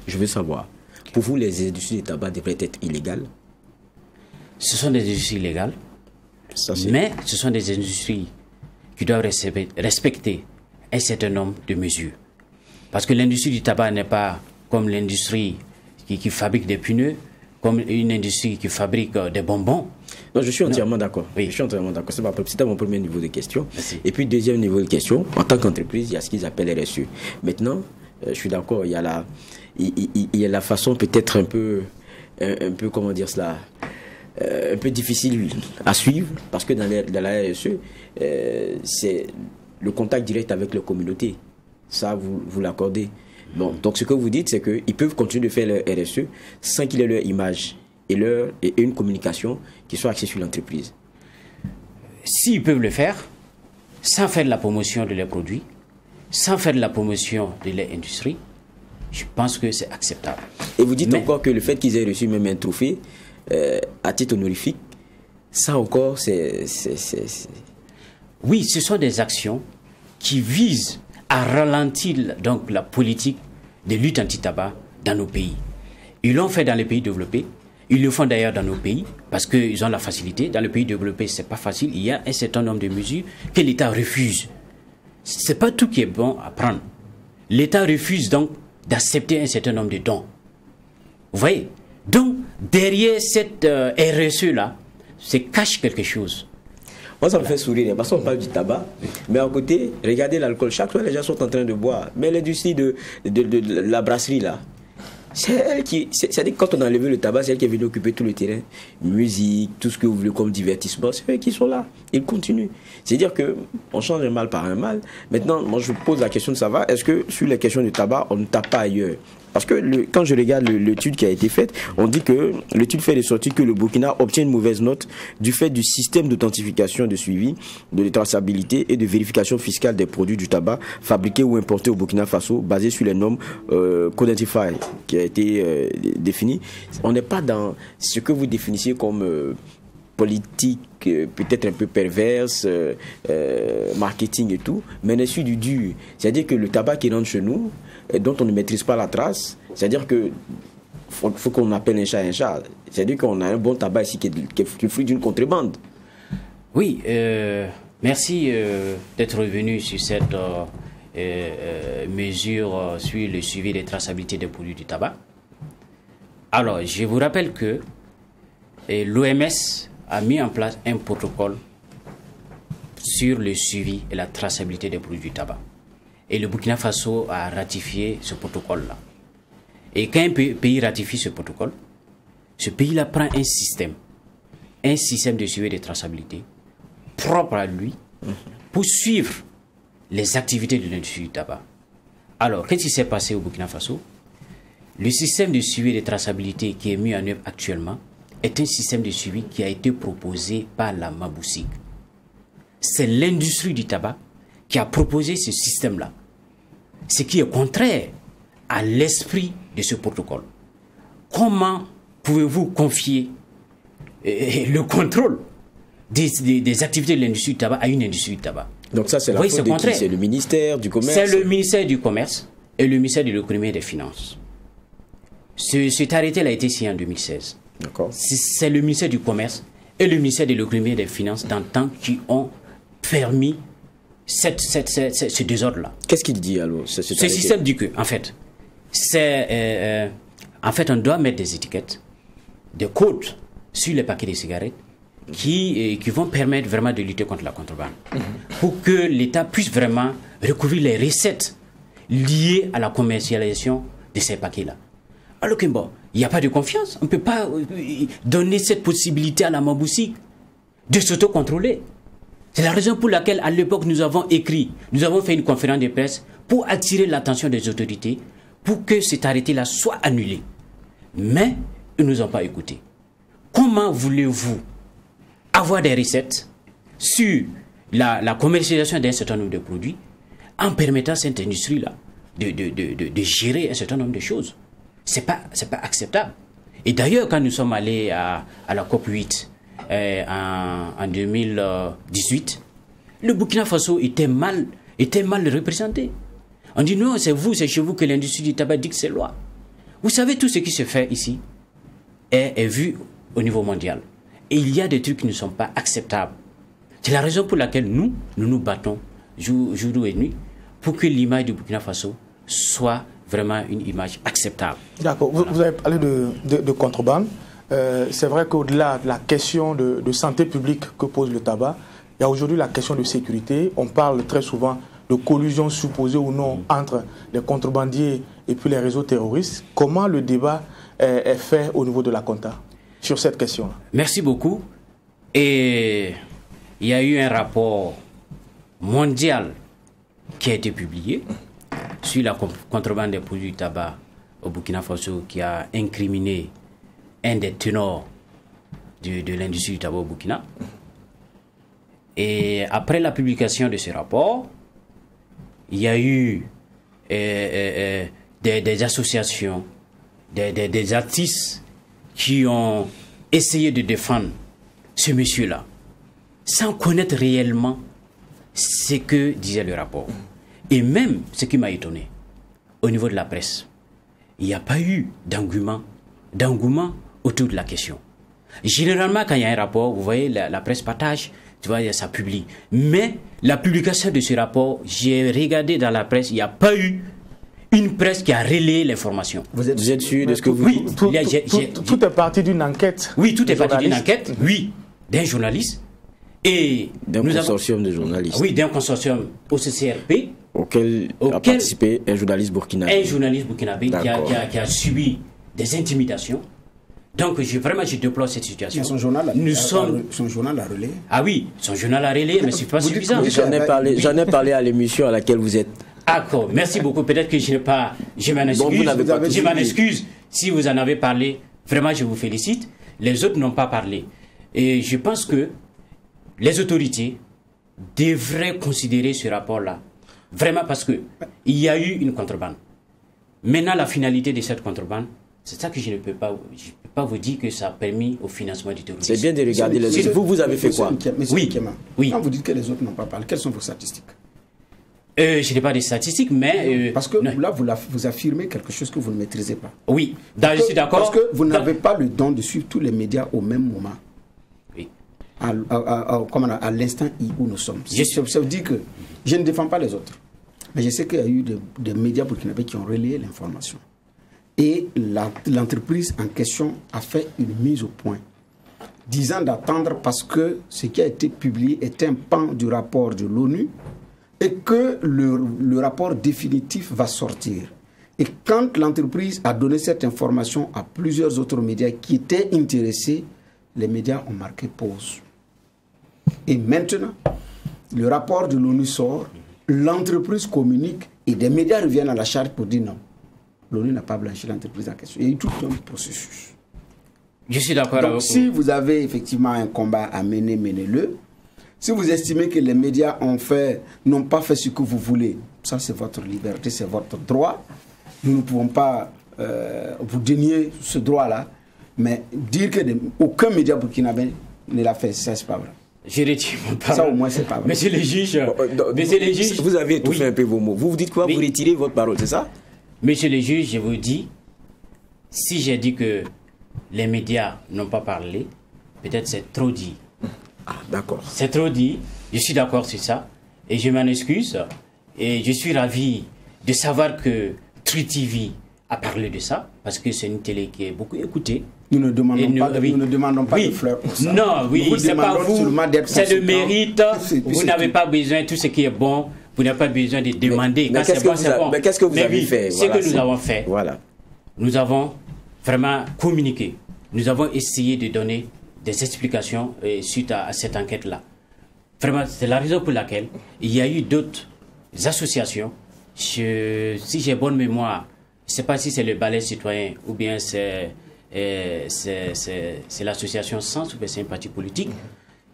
S4: veux savoir. Pour vous, les industries du tabac devraient être illégales?
S3: Ce sont des industries illégales, mais ce sont des industries qui doivent respecter un certain nombre de mesures. Parce que l'industrie du tabac n'est pas comme l'industrie qui fabrique des pneus, comme une industrie qui fabrique des bonbons.
S4: Non, je suis entièrement d'accord.
S3: Oui.
S4: Je suis entièrement d'accord. C'était mon premier niveau de question.
S3: Merci.
S4: Et puis, deuxième niveau de question, en tant qu'entreprise, il y a ce qu'ils appellent RSE. Maintenant, je suis d'accord, il y a la façon peut-être un peu, comment dire cela, un peu difficile à suivre, parce que dans la RSE, c'est le contact direct avec les communautés. Ça, vous l'accordez. Bon, donc ce que vous dites, c'est qu'ils peuvent continuer de faire leur RSE sans qu'il ait leur image et une communication qui soit axée sur l'entreprise.
S3: S'ils peuvent le faire, sans faire de la promotion de leurs produits, sans faire de la promotion de leur industrie, je pense que c'est acceptable.
S4: Et vous dites encore que le fait qu'ils aient reçu même un trophée à titre honorifique, ça encore, c'est...
S3: Oui, ce sont des actions qui visent à ralentir donc la politique de lutte anti-tabac dans nos pays. Ils l'ont fait dans les pays développés, ils le font d'ailleurs dans nos pays, parce qu'ils ont la facilité. Dans les pays développés, c'est pas facile, il y a un certain nombre de mesures que l'État refuse. C'est pas tout qui est bon à prendre. L'État refuse donc d'accepter un certain nombre de dons. Vous voyez? Donc, derrière cette RSE-là, se cache quelque chose.
S4: Moi, ça me fait sourire, parce qu'on parle du tabac, mais à côté, regardez l'alcool. Chaque fois, les gens sont en train de boire. Mais l'industrie de la brasserie, là, c'est elle qui... C'est-à-dire que quand on a enlevé le tabac, c'est elle qui est venue occuper tout le terrain. Musique, tout ce que vous voulez comme divertissement, c'est eux qui sont là. Ils continuent. C'est-à-dire qu'on change un mal par un mal. Maintenant, moi, je vous pose la question de savoir, est-ce que sur les questions de tabac, on ne tape pas ailleurs? Parce que quand je regarde l'étude qui a été faite, on dit que l'étude fait ressortir que le Burkina obtient une mauvaise note du fait du système d'authentification, de suivi, de traçabilité et de vérification fiscale des produits du tabac fabriqués ou importés au Burkina Faso, basés sur les normes Codentify qui a été défini. On n'est pas dans ce que vous définissiez comme politique peut-être un peu perverse, marketing et tout, mais on est sur du dur. C'est-à-dire que le tabac qui rentre chez nous, dont on ne maîtrise pas la trace, c'est-à-dire que faut qu'on appelle un chat un chat. C'est-à-dire qu'on a un bon tabac ici qui est fruit d'une contrebande.
S3: Oui, merci d'être revenu sur cette mesure sur le suivi des traçabilités des produits du tabac. Alors, je vous rappelle que l'OMS a mis en place un protocole sur le suivi et la traçabilité des produits du tabac. Et le Burkina Faso a ratifié ce protocole-là. Et quand un pays ratifie ce protocole, ce pays-là prend un système de suivi et de traçabilité propre à lui pour suivre les activités de l'industrie du tabac. Alors, qu'est-ce qui s'est passé au Burkina Faso? Le système de suivi et de traçabilité qui est mis en œuvre actuellement est un système de suivi qui a été proposé par la Maboussig. C'est l'industrie du tabac qui a proposé ce système-là, ce qui est contraire à l'esprit de ce protocole. Comment pouvez-vous confier le contrôle des activités de l'industrie du tabac à une industrie du tabac?
S4: Donc ça, c'est la faute de qui? C'est le ministère du Commerce?
S3: C'est le ministère du Commerce et le ministère de l'Économie et des Finances. Cet arrêté a été signé en 2016.
S4: D'accord.
S3: C'est le ministère du Commerce et le ministère de l'Économie et des Finances d'antan qui ont permis ce désordre-là.
S4: Qu'est-ce qu'il dit alors?
S3: Ce système dit que, en fait, on doit mettre des étiquettes, des codes sur les paquets de cigarettes qui vont permettre vraiment de lutter contre la contrebande. Pour que l'État puisse vraiment recouvrir les recettes liées à la commercialisation de ces paquets-là. Alors que bon, il n'y a pas de confiance. On ne peut pas donner cette possibilité à la Maboussig de s'auto-contrôler. C'est la raison pour laquelle, à l'époque, nous avons écrit, nous avons fait une conférence de presse pour attirer l'attention des autorités pour que cet arrêté-là soit annulé. Mais ils ne nous ont pas écoutés. Comment voulez-vous avoir des recettes sur la commercialisation d'un certain nombre de produits en permettant à cette industrie-là de gérer un certain nombre de choses? C'est pas acceptable. Et d'ailleurs, quand nous sommes allés à la COP8 en 2018, le Burkina Faso était mal représenté. On dit non, c'est chez vous que l'industrie du tabac dit que c'est loi. Vous savez, tout ce qui se fait ici est vu au niveau mondial. Et il y a des trucs qui ne sont pas acceptables. C'est la raison pour laquelle nous battons jour et nuit pour que l'image du Burkina Faso soit vraiment une image acceptable.
S1: D'accord.
S3: Voilà.
S1: Vous avez parlé de contrebande. C'est vrai qu'au-delà de la question de santé publique que pose le tabac, il y a aujourd'hui la question de sécurité. On parle très souvent de collusion supposée ou non entre les contrebandiers et puis les réseaux terroristes. Comment le débat est fait au niveau de la Conta sur cette question-là?
S3: Merci beaucoup. Et il y a eu un rapport mondial qui a été publié sur la contrebande des produits du tabac au Burkina Faso qui a incriminé un des ténors de l'industrie du tabac au Burkina. Et après la publication de ce rapport, il y a eu des associations, des artistes qui ont essayé de défendre ce monsieur-là, sans connaître réellement ce que disait le rapport. Et même, ce qui m'a étonné, au niveau de la presse, il n'y a pas eu d'engouement autour de la question. Généralement, quand il y a un rapport, vous voyez, la presse partage, tu vois, ça publie. Mais la publication de ce rapport, j'ai regardé dans la presse, il n'y a pas eu une presse qui a relayé l'information.
S4: Vous êtes sûr de ce que vous
S1: dites? Tout est parti d'une enquête.
S3: Oui, tout est parti d'une enquête, oui, d'un journaliste. Et
S4: d'un consortium de journalistes.
S3: Oui, d'un consortium OCCRP.
S4: Auquel a participé un journaliste burkinabé.
S3: Un journaliste burkinabé qui a subi des intimidations. Donc, je déplore cette situation.
S2: Mais son journal a relayé.
S3: Ah oui, son journal a relayé, mais ce n'est pas suffisant.
S4: J'en ai parlé à l'émission à laquelle vous êtes.
S3: D'accord, merci beaucoup. Peut-être que je n'ai pas... Je m'en excuse si vous en avez parlé. Vraiment, je vous félicite. Les autres n'ont pas parlé. Et je pense que les autorités devraient considérer ce rapport-là. Vraiment, parce qu'il y a eu une contrebande. Maintenant, la finalité de cette contrebande, c'est ça que je ne peux pas vous dire que ça a permis au financement du terrorisme.
S4: C'est bien de regarder les autres. Vous avez fait quoi?
S3: Oui.
S2: Quand vous dites que les autres n'ont pas parlé, quelles sont vos statistiques?
S3: Je n'ai pas de statistiques, mais...
S2: parce que là, vous affirmez quelque chose que vous ne maîtrisez pas.
S3: Oui, je suis d'accord.
S2: Parce que vous n'avez pas le don de suivre tous les médias au même moment.
S3: Oui.
S2: À l'instant où nous sommes. Ça veut dire que je ne défends pas les autres. Mais je sais qu'il y a eu des médias burkinabés qui ont relayé l'information. Et l'entreprise en question a fait une mise au point, disant d'attendre parce que ce qui a été publié est un pan du rapport de l'ONU et que le rapport définitif va sortir. Et quand l'entreprise a donné cette information à plusieurs autres médias qui étaient intéressés, les médias ont marqué pause. Et maintenant, le rapport de l'ONU sort, l'entreprise communique et des médias reviennent à la charge pour dire non. L'ONU n'a pas blanchi l'entreprise en question. Il y a eu tout un processus.
S3: Je suis d'accord avec vous.
S2: Donc, si vous avez effectivement un combat à mener, menez-le. Si vous estimez que les médias n'ont pas fait ce que vous voulez, ça c'est votre liberté, c'est votre droit. Nous ne pouvons pas vous dénier ce droit-là, mais dire qu'aucun média burkinabé ne l'a fait, ça c'est pas vrai.
S3: Je retire mon parole.
S2: Ça au moins c'est pas vrai.
S3: Monsieur le juge,
S4: vous avez étouffé un peu vos mots. Vous dites quoi? Vous retirez votre parole, c'est ça?
S3: Monsieur le juge, je vous dis, si j'ai dit que les médias n'ont pas parlé, peut-être c'est trop dit.
S4: Ah, d'accord.
S3: C'est trop dit, je suis d'accord sur ça, et je m'en excuse, et je suis ravi de savoir que True TV a parlé de ça, parce que c'est une télé qui est beaucoup écoutée.
S2: Nous ne demandons pas de fleurs pour ça.
S3: Non, oui, c'est pas vous, c'est le mérite, vous n'avez pas besoin de tout ce qui est bon, vous n'avez pas besoin de demander.
S4: Mais qu'est-ce que vous avez fait?
S3: Ce que nous avons fait,
S4: voilà.
S3: Nous avons vraiment communiqué, nous avons essayé de donner des explications suite à cette enquête-là. Vraiment, c'est la raison pour laquelle il y a eu d'autres associations. Si j'ai bonne mémoire, je ne sais pas si c'est le Balai Citoyen ou bien c'est l'association Sens ou bien c'est un parti politique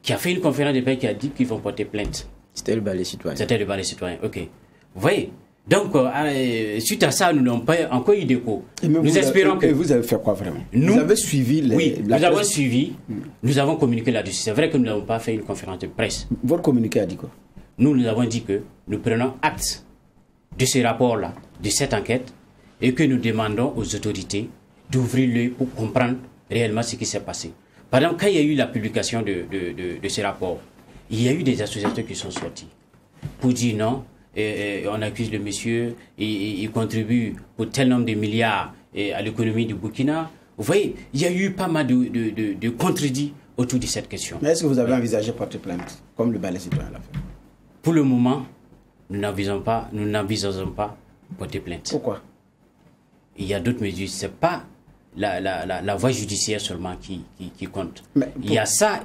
S3: qui a fait une conférence de presse qui a dit qu'ils vont porter plainte.
S4: C'était le Balai Citoyen.
S3: C'était le Balai Citoyen, ok. Vous voyez? Donc, suite à ça, nous n'avons pas encore eu d'écho. Nous espérons que...
S2: Et vous avez fait quoi vraiment?
S3: Nous,
S2: vous avez suivi
S3: oui, nous avons suivi, nous avons communiqué là-dessus. C'est vrai que nous n'avons pas fait une conférence de presse.
S2: Votre communiqué a dit quoi?
S3: Nous avons dit que nous prenons acte de ce rapport-là, de cette enquête, et que nous demandons aux autorités d'ouvrir l'œil pour comprendre réellement ce qui s'est passé. Par exemple, quand il y a eu la publication de ce rapport, il y a eu des associations qui sont sorties pour dire non, on accuse le monsieur, il contribue pour tel nombre de milliards à l'économie du Burkina. Vous voyez, il y a eu pas mal de contredits autour de cette question.
S2: Mais est-ce que vous avez envisagé porter plainte, comme le Balai Citoyen l'a fait?
S3: Pour le moment, nous n'envisageons pas porter plainte.
S2: Pourquoi?
S3: Il y a d'autres mesures. Ce n'est pas la voie judiciaire seulement qui compte. Il y a ça.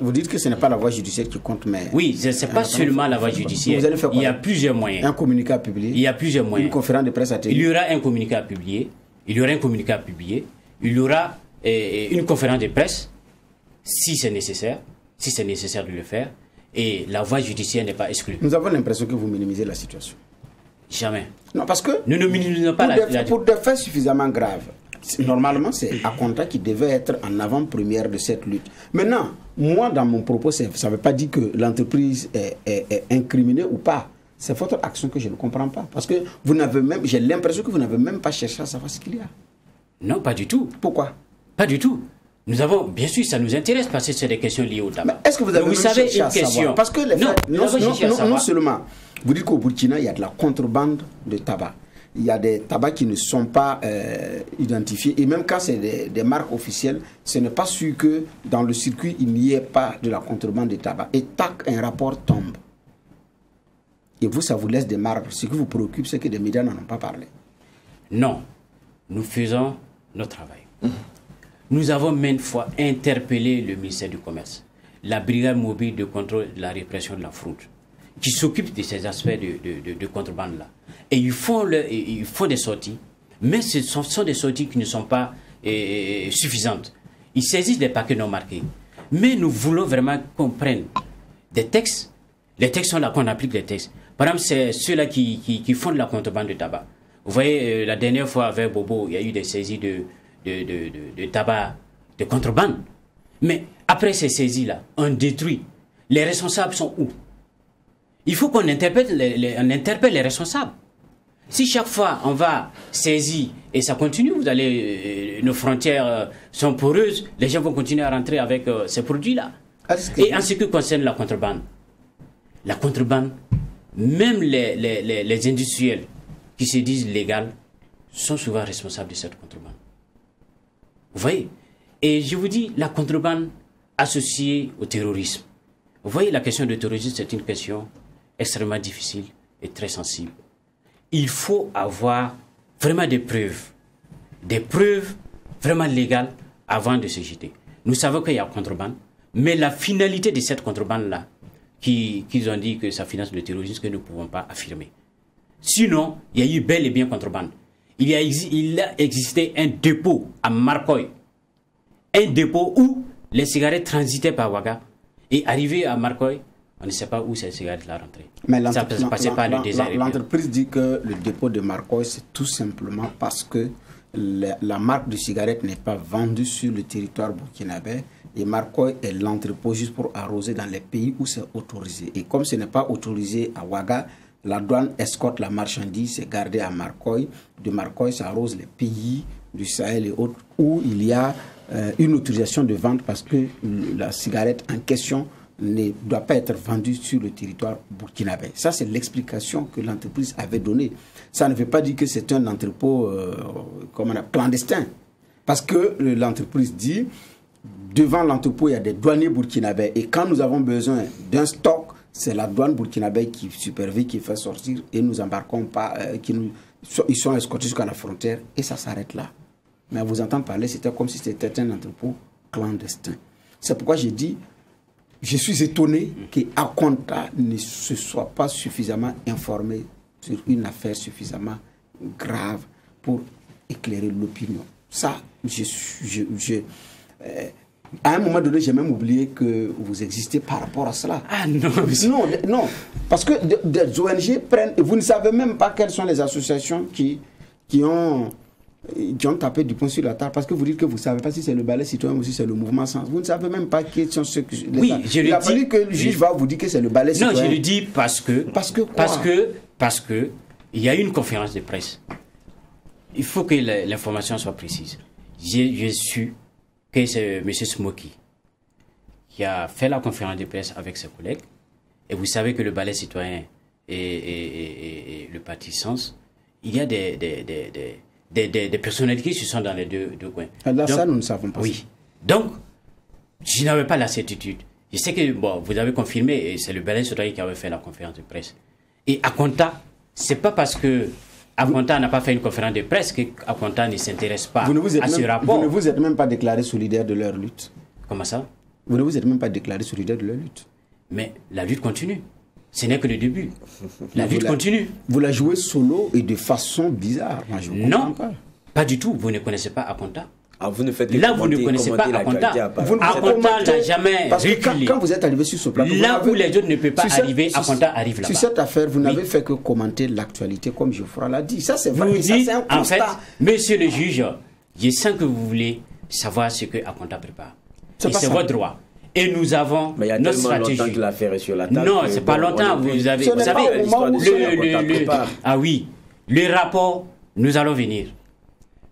S2: Vous dites que ce n'est pas la voie judiciaire qui compte, mais...
S3: Oui, ce n'est pas seulement la voie judiciaire.
S2: Vous allez faire quoi?
S3: Il y a plusieurs moyens.
S2: Un communiqué à publier?
S3: Il y a plusieurs moyens.
S2: Une conférence de presse à tenir?
S3: Il y aura un communiqué à publier. Il y aura un communiqué à publier. Il y aura une conférence de presse, si c'est nécessaire de le faire. Et la voie judiciaire n'est pas exclue.
S2: Nous avons l'impression que vous minimisez la situation.
S3: Jamais.
S2: Non, parce que...
S3: Nous ne minimisons pas
S2: pour des faits suffisamment graves, normalement, c'est Akonta qui devait être en avant-première de cette lutte. Maintenant, moi, dans mon propos, ça ne veut pas dire que l'entreprise est incriminée ou pas. C'est votre action que je ne comprends pas. Parce que j'ai l'impression que vous n'avez même pas cherché à savoir ce qu'il y a.
S3: Non, pas du tout.
S2: Pourquoi?
S3: Pas du tout. Nous avons, bien sûr, ça nous intéresse parce que c'est des questions liées au tabac.
S2: Est-ce que vous avez cherché à savoir? Parce que les faits, non seulement, vous dites qu'au Burkina, il y a de la contrebande de tabac. Il y a des tabacs qui ne sont pas identifiés. Et même quand c'est des marques officielles, ce n'est pas sûr que dans le circuit, il n'y ait pas de la contrebande de tabac. Et tac, un rapport tombe. Et vous, ça vous laisse des marques. Ce qui vous préoccupe, c'est que les médias n'en ont pas parlé.
S3: Non. Nous faisons notre travail. Nous avons maintes fois interpellé le ministère du Commerce, la brigade mobile de contrôle de la répression de la fraude, qui s'occupe de ces aspects de contrebande-là. Et ils font des sorties, mais ce sont des sorties qui ne sont pas suffisantes. Ils saisissent des paquets non marqués. Mais nous voulons vraiment qu'on prenne des textes. Les textes sont là qu'on applique les textes. Par exemple, c'est ceux-là qui font de la contrebande de tabac. Vous voyez, la dernière fois avec Bobo, il y a eu des saisies de tabac, de contrebande. Mais après ces saisies-là, on détruit. Les responsables sont où? Il faut qu'on interpelle les responsables. Si chaque fois on va saisir et ça continue, nos frontières sont poreuses, les gens vont continuer à rentrer avec ces produits-là. Et en ce qui concerne la contrebande, même les industriels qui se disent légaux sont souvent responsables de cette contrebande. Vous voyez? Et je vous dis, la contrebande associée au terrorisme. Vous voyez, la question du terrorisme, c'est une question extrêmement difficile et très sensible. Il faut avoir vraiment des preuves vraiment légales avant de se jeter. Nous savons qu'il y a contrebande, mais la finalité de cette contrebande-là, qu'ils ont dit que ça finance le terrorisme, que nous ne pouvons pas affirmer. Sinon, il y a eu bel et bien contrebande. Il a existé un dépôt à Marcoy, un dépôt où les cigarettes transitaient par Ouaga et arrivé à Marcoy, on ne sait pas où ces cigarettes-là rentraient.
S2: Mais
S3: ça ne passait pas le désert.
S2: L'entreprise dit que le dépôt de Marcoy, c'est tout simplement parce que la marque de cigarette n'est pas vendue sur le territoire burkinabé et Marcoy est l'entrepôt juste pour arroser dans les pays où c'est autorisé. Et comme ce n'est pas autorisé à Ouaga, la douane escorte la marchandise, c'est gardé à Marcoy. De Marcoy, ça arrose les pays du Sahel et autres où il y a une autorisation de vente parce que la cigarette en question ne doit pas être vendue sur le territoire burkinabé. Ça, c'est l'explication que l'entreprise avait donnée. Ça ne veut pas dire que c'est un entrepôt clandestin. Parce que l'entreprise dit, devant l'entrepôt, il y a des douaniers burkinabés. Et quand nous avons besoin d'un stock, c'est la douane burkinabé qui supervise, qui fait sortir. Et nous embarquons pas, ils sont escortés jusqu'à la frontière. Et ça s'arrête là. Mais à vous entendre parler, c'était comme si c'était un entrepôt clandestin. C'est pourquoi j'ai dit, je suis étonné qu'Akonta ne se soit pas suffisamment informé sur une affaire suffisamment grave pour éclairer l'opinion. Ça, à un moment donné, j'ai même oublié que vous existez par rapport à cela.
S3: Ah non,
S2: non, parce que des ONG prennent, et vous ne savez même pas quelles sont les associations qui ont tapé du poing sur la table, parce que vous dites que vous ne savez pas si c'est le balai citoyen ou si c'est le mouvement Sens. Vous ne savez même pas qui sont ceux qui...
S3: Oui,
S2: il a fallu que le juge va vous dire que c'est le balai citoyen.
S3: Non, je le dis parce que il y a eu une conférence de presse. Il faut que l'information soit précise. J'ai su que c'est M. Smoky qui a fait la conférence de presse avec ses collègues. Et vous savez que le balai citoyen et le parti Sens, il y a des personnalités qui sont dans les deux coins.
S2: Là, donc, ça, nous ne savons pas.
S3: Oui. Donc, je n'avais pas la certitude. Je sais que, bon, vous avez confirmé, et c'est le balai citoyen qui avait fait la conférence de presse. Et Akonta, c'est pas parce que Akonta n'a pas fait une conférence de presse que Akonta ne s'intéresse pas à ce rapport.
S2: Vous ne vous êtes même pas déclaré solidaire de leur lutte.
S3: Comment ça?
S2: Vous ne vous êtes même pas déclaré solidaire de leur lutte.
S3: Mais la lutte continue. Ce n'est que le début. La lutte continue.
S2: Vous la jouez solo et de façon bizarre. Moi, je
S3: non, pas du tout. Vous ne connaissez pas Akonta.
S4: Ah, vous ne faites
S3: là, vous ne connaissez pas Akonta. Akonta n'a jamais reculé.
S2: Quand vous êtes arrivé sur ce plateau,
S3: là où les autres ne peuvent pas arriver, Akonta arrive là-bas.
S2: Sur cette affaire, vous n'avez fait que commenter l'actualité, comme Geoffroy l'a dit. Ça, c'est vrai.
S3: Vous dites, en fait, monsieur le juge, je sens que vous voulez savoir ce que Akonta prépare. Et c'est votre droit. Et nous avons notre stratégie.
S4: Que l'affaire est sur la table.
S3: Non, c'est pas longtemps. Vous savez, ah oui, le rapport, nous allons venir.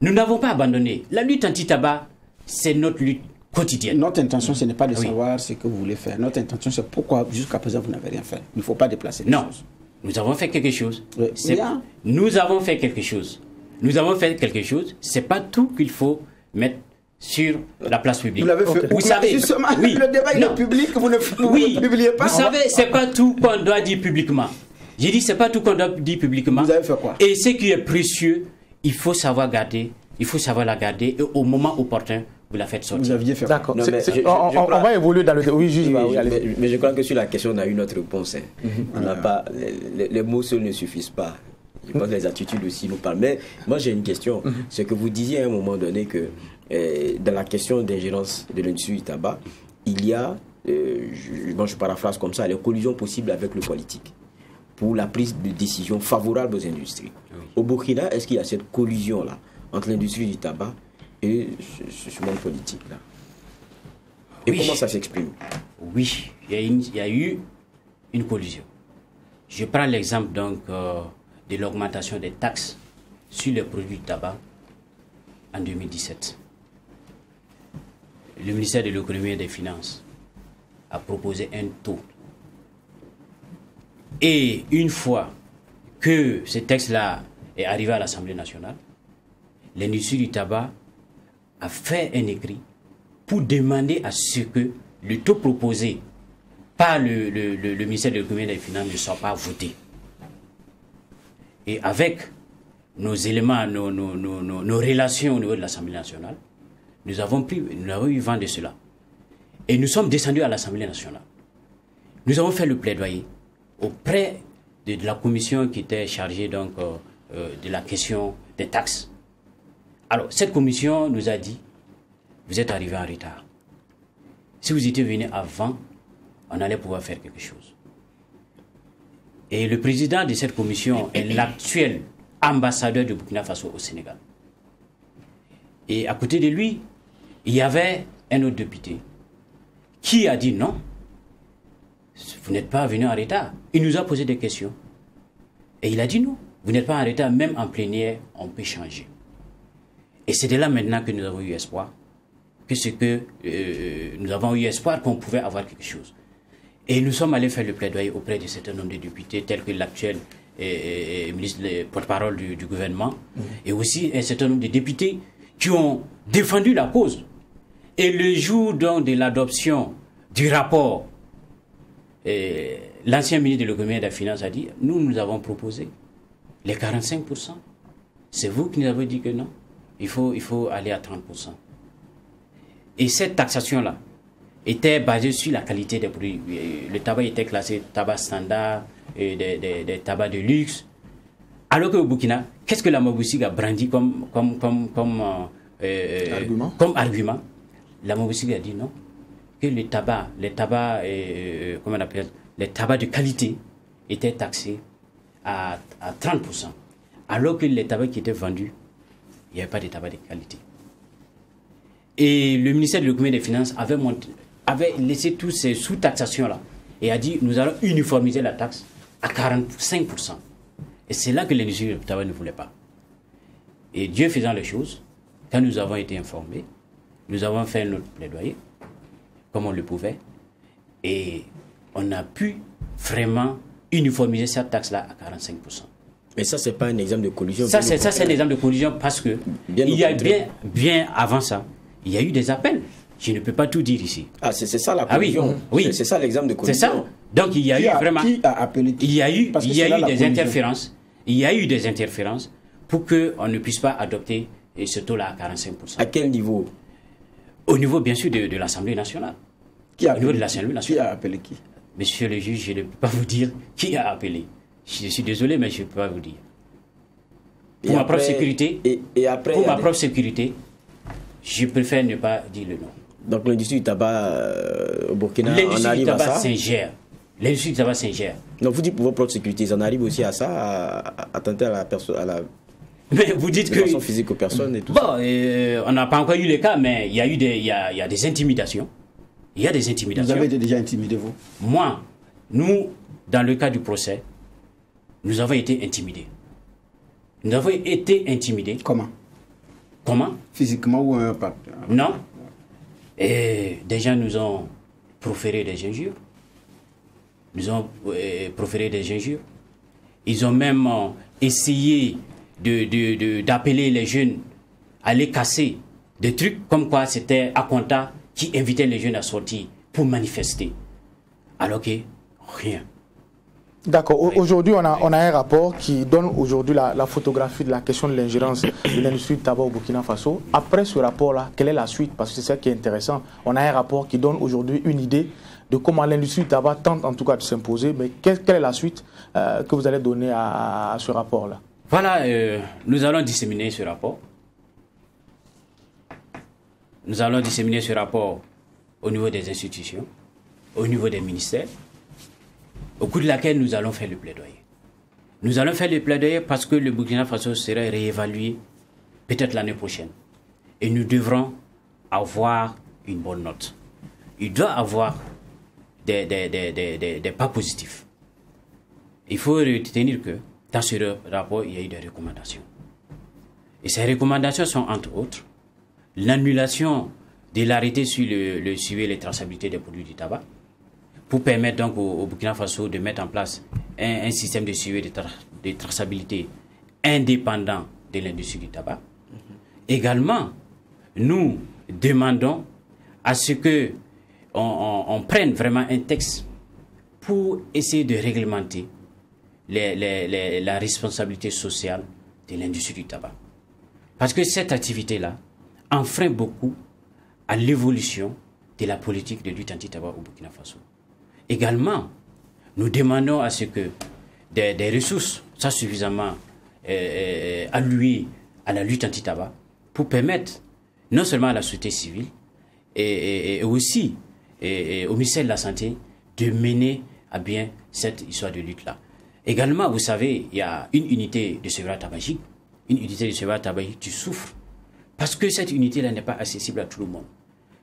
S3: Nous n'avons pas abandonné. La lutte anti-tabac, c'est notre lutte quotidienne.
S2: Notre intention, ce n'est pas de savoir ce que vous voulez faire. Notre intention, c'est pourquoi jusqu'à présent, vous n'avez rien fait. Il ne faut pas déplacer les choses.
S3: Nous avons fait quelque chose.
S2: Rien.
S3: Nous avons fait quelque chose. Nous avons fait quelque chose. Ce n'est pas tout qu'il faut mettre sur la place publique.
S2: Vous l'avez fait.
S3: Vous savez,
S2: justement, le débat est public, vous ne publiez pas.
S3: Vous savez, ce n'est pas tout qu'on doit dire publiquement. J'ai dit, ce n'est pas tout qu'on doit dire publiquement.
S2: Vous avez fait quoi?
S3: Et ce qui est précieux, il faut savoir garder, il faut savoir la garder et au moment opportun, vous la faites sortir.
S2: Vous aviez fait.
S1: D'accord. On va évoluer dans le... Oui, juge.
S4: Mais je crois que sur la question, on a eu notre réponse. On n'a pas... Les mots seuls ne suffisent pas. Je pense que les attitudes aussi nous parlent. Mais moi, j'ai une question. C'est que vous disiez à un moment donné que dans la question d'ingérence de l'industrie du tabac, il y a, je paraphrase comme ça, les collisions possibles avec le politique pour la prise de décision favorable aux industries. Au Burkina, est-ce qu'il y a cette collision-là entre l'industrie du tabac et ce monde politique-là? Et comment ça s'exprime?
S3: Oui, il y a eu une collision. Je prends l'exemple donc de l'augmentation des taxes sur les produits de tabac en 2017. Le ministère de l'Économie et des Finances a proposé un taux. Et une fois que ce texte-là est arrivé à l'Assemblée nationale, l'industrie du tabac a fait un écrit pour demander à ce que le taux proposé par le ministère de l'économie et des finances ne sont pas votés. Et avec nos éléments, nos relations au niveau de l'Assemblée nationale, nous avons eu vent de cela. Et nous sommes descendus à l'Assemblée nationale. Nous avons fait le plaidoyer auprès de la commission qui était chargée donc, de la question des taxes. Alors, cette commission nous a dit, vous êtes arrivés en retard. Si vous étiez venus avant, on allait pouvoir faire quelque chose. Et le président de cette commission est l'actuel ambassadeur du Burkina Faso au Sénégal. Et à côté de lui, il y avait un autre député qui a dit non, vous n'êtes pas venu en retard. Il nous a posé des questions. Et il a dit non, vous n'êtes pas en retard, même en plénière, on peut changer. Et c'est de là maintenant que nous avons eu espoir, nous avons eu espoir qu'on pouvait avoir quelque chose. Et nous sommes allés faire le plaidoyer auprès de certains nombre de députés, tels que l'actuel ministre porte-parole du gouvernement, et aussi un certain nombre de députés qui ont défendu la cause. Et le jour donc de l'adoption du rapport, l'ancien ministre de l'économie et des finances a dit, nous avons proposé les 45%. C'est vous qui nous avez dit que non, il faut aller à 30%. Et cette taxation-là était basée sur la qualité des produits. Le tabac était classé tabac standard, des tabacs de luxe. Alors qu'au Burkina, qu'est-ce que la Maboussig a brandi comme argument? La Maboussig a dit non, que les tabacs de qualité étaient taxés à 30%. Alors que les tabacs qui étaient vendus, il n'y avait pas de tabac de qualité. Et le ministère de l'économie et des finances avait laissé tous ces sous-taxations-là et a dit, nous allons uniformiser la taxe à 45%. Et c'est là que l'industrie du tabac ne voulait pas. Et Dieu faisant les choses, quand nous avons été informés, nous avons fait notre plaidoyer, comme on le pouvait, et on a pu vraiment uniformiser cette taxe-là à 45%.
S4: Mais ça, c'est pas un exemple de collusion.
S3: Ça, c'est un exemple de collusion parce que il y a bien avant ça, il y a eu des appels. Je ne peux pas tout dire ici.
S4: Ah, c'est ça la collusion.
S3: Ah, oui.
S4: C'est ça l'exemple de collusion.
S3: C'est ça. Donc il y a eu vraiment.
S2: Qui a appelé?
S3: Il y a eu des interférences. Il y a eu des interférences pour qu'on ne puisse pas adopter ce taux-là à 45%.
S4: À quel niveau?
S3: Au niveau, bien sûr, de l'Assemblée nationale. Au niveau de l'Assemblée nationale.
S2: Qui a appelé qui?
S3: Monsieur le juge, je ne peux pas vous dire qui a appelé. Je suis désolé, mais je ne peux pas vous dire. Pour ma propre sécurité, propre sécurité, je préfère ne pas dire le nom.
S4: Donc l'industrie du tabac au Burkina, on arrive à ça?
S3: L'industrie du tabac s'ingère.
S4: Donc vous dites pour votre propre sécurité, ils en arrivent aussi à ça, à tenter à la personne,
S3: mais vous dites que
S4: façon physique aux personnes et tout.
S3: Bon, on n'a pas encore eu le cas, mais il y a des intimidations. Il y a des intimidations.
S2: Vous avez été déjà intimidé, vous?
S3: Moi, nous, dans le cas du procès, nous avons été intimidés. Nous avons été intimidés.
S2: Comment? Physiquement ou pas?
S3: Non. Et des gens nous ont proféré des injures. Ils ont même essayé d'appeler les jeunes à les casser des trucs comme quoi c'était Akonta qui invitait les jeunes à sortir pour manifester. Alors que rien.
S1: D'accord. Aujourd'hui, on a un rapport qui donne aujourd'hui la photographie de la question de l'ingérence de l'industrie du tabac au Burkina Faso. Après ce rapport-là, quelle est la suite? Parce que c'est ça qui est intéressant. On a un rapport qui donne aujourd'hui une idée de comment l'industrie du tabac tente en tout cas de s'imposer. Mais quelle est la suite que vous allez donner à ce rapport-là?
S3: Voilà, nous allons disséminer ce rapport. Nous allons disséminer ce rapport au niveau des institutions, au niveau des ministères, au cours de laquelle nous allons faire le plaidoyer. Nous allons faire le plaidoyer parce que le Burkina Faso serait réévalué peut-être l'année prochaine. Et nous devrons avoir une bonne note. Il doit avoir des pas positifs. Il faut retenir que dans ce rapport, il y a eu des recommandations. Et ces recommandations sont entre autres l'annulation de l'arrêté sur le suivi et la traçabilité des produits du tabac, pour permettre donc au Burkina Faso de mettre en place un système de suivi de traçabilité indépendant de l'industrie du tabac. Également, nous demandons à ce que on prenne vraiment un texte pour essayer de réglementer la responsabilité sociale de l'industrie du tabac. Parce que cette activité-là enfreint beaucoup à l'évolution de la politique de lutte anti-tabac au Burkina Faso. Également, nous demandons à ce que des ressources soient suffisamment allouées à la lutte anti-tabac pour permettre non seulement à la société civile et aussi au ministère de la Santé de mener à bien cette histoire de lutte-là. Également, vous savez, il y a une unité de sevrage tabagique, qui souffre parce que cette unité-là n'est pas accessible à tout le monde.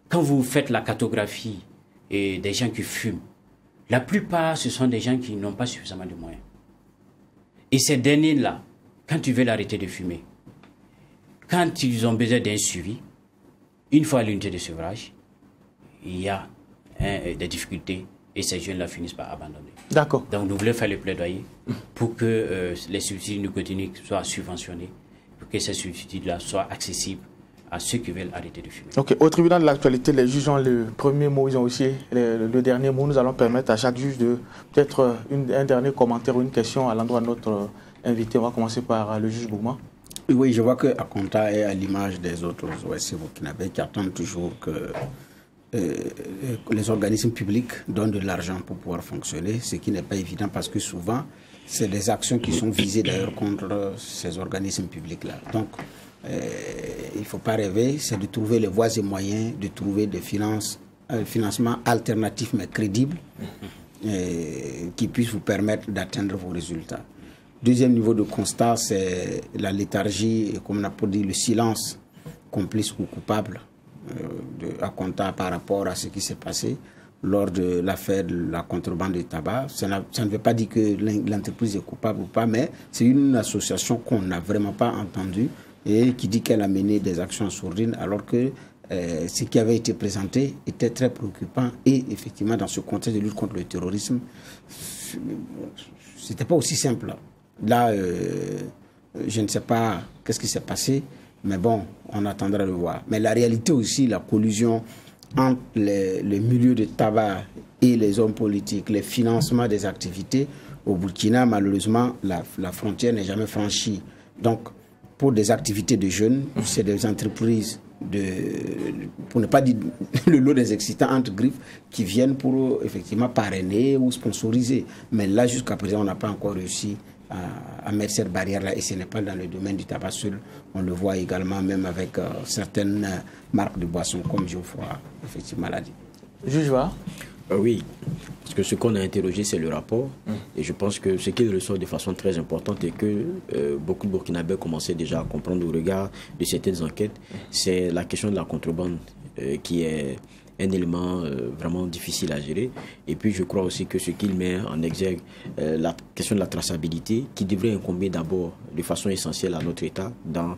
S3: Quand vous faites la cartographie des gens qui fument, la plupart, ce sont des gens qui n'ont pas suffisamment de moyens. Et ces derniers-là, quand tu veux l'arrêter de fumer, quand ils ont besoin d'un suivi, une fois à l'unité de sevrage, il y a des difficultés et ces jeunes-là finissent par abandonner.
S1: D'accord.
S3: Donc nous voulons faire le plaidoyer pour que les subsides nicotiniques soient subventionnés, pour que ces subsides-là soient accessibles à ceux qui veulent arrêter de fumer.
S1: Ok. Au tribunal de l'actualité, les juges ont le premier mot, ils ont aussi le dernier mot. Nous allons permettre à chaque juge de peut-être un dernier commentaire ou une question à l'endroit de notre invité. On va commencer par le juge Bougma.
S2: Oui, je vois que Akonta est à l'image des autres OSC burkinabés qui attendent toujours que les organismes publics donnent de l'argent pour pouvoir fonctionner, ce qui n'est pas évident parce que souvent, c'est des actions qui sont visées d'ailleurs contre ces organismes publics-là. Donc, il ne faut pas rêver, c'est de trouver les voies et moyens, de trouver des financements alternatifs mais crédibles qui puissent vous permettre d'atteindre vos résultats. Deuxième niveau de constat, c'est la léthargie, comme on a pu dire, le silence complice ou coupable de Akonta par rapport à ce qui s'est passé lors de l'affaire de la contrebande de tabac. Ça ne veut pas dire que l'entreprise est coupable ou pas, mais c'est une association qu'on n'a vraiment pas entendue et qui dit qu'elle a mené des actions sourdines alors que ce qui avait été présenté était très préoccupant et effectivement dans ce contexte de lutte contre le terrorisme, c'était pas aussi simple. Là, je ne sais pas qu'est-ce qui s'est passé, mais bon, on attendra de voir. Mais la réalité aussi, la collusion entre le milieu de tabac et les hommes politiques, les financements des activités, au Burkina, malheureusement, la frontière n'est jamais franchie. Donc, pour des activités de jeunes, c'est des entreprises, pour ne pas dire le lot des excitants entre griffes, qui viennent pour effectivement parrainer ou sponsoriser. Mais là, jusqu'à présent, on n'a pas encore réussi à mettre cette barrière-là, et ce n'est pas dans le domaine du tabac seul. On le voit également même avec certaines marques de boissons, comme Geoffroy, effectivement, l'a dit.
S1: Juge va
S4: oui, parce que ce qu'on a interrogé, c'est le rapport. Et je pense que ce qui ressort de façon très importante et que beaucoup de Burkinabés commençaient déjà à comprendre au regard de certaines enquêtes, c'est la question de la contrebande qui est un élément vraiment difficile à gérer. Et puis je crois aussi que ce qu'il met en exergue, la question de la traçabilité, qui devrait incomber d'abord de façon essentielle à notre État dans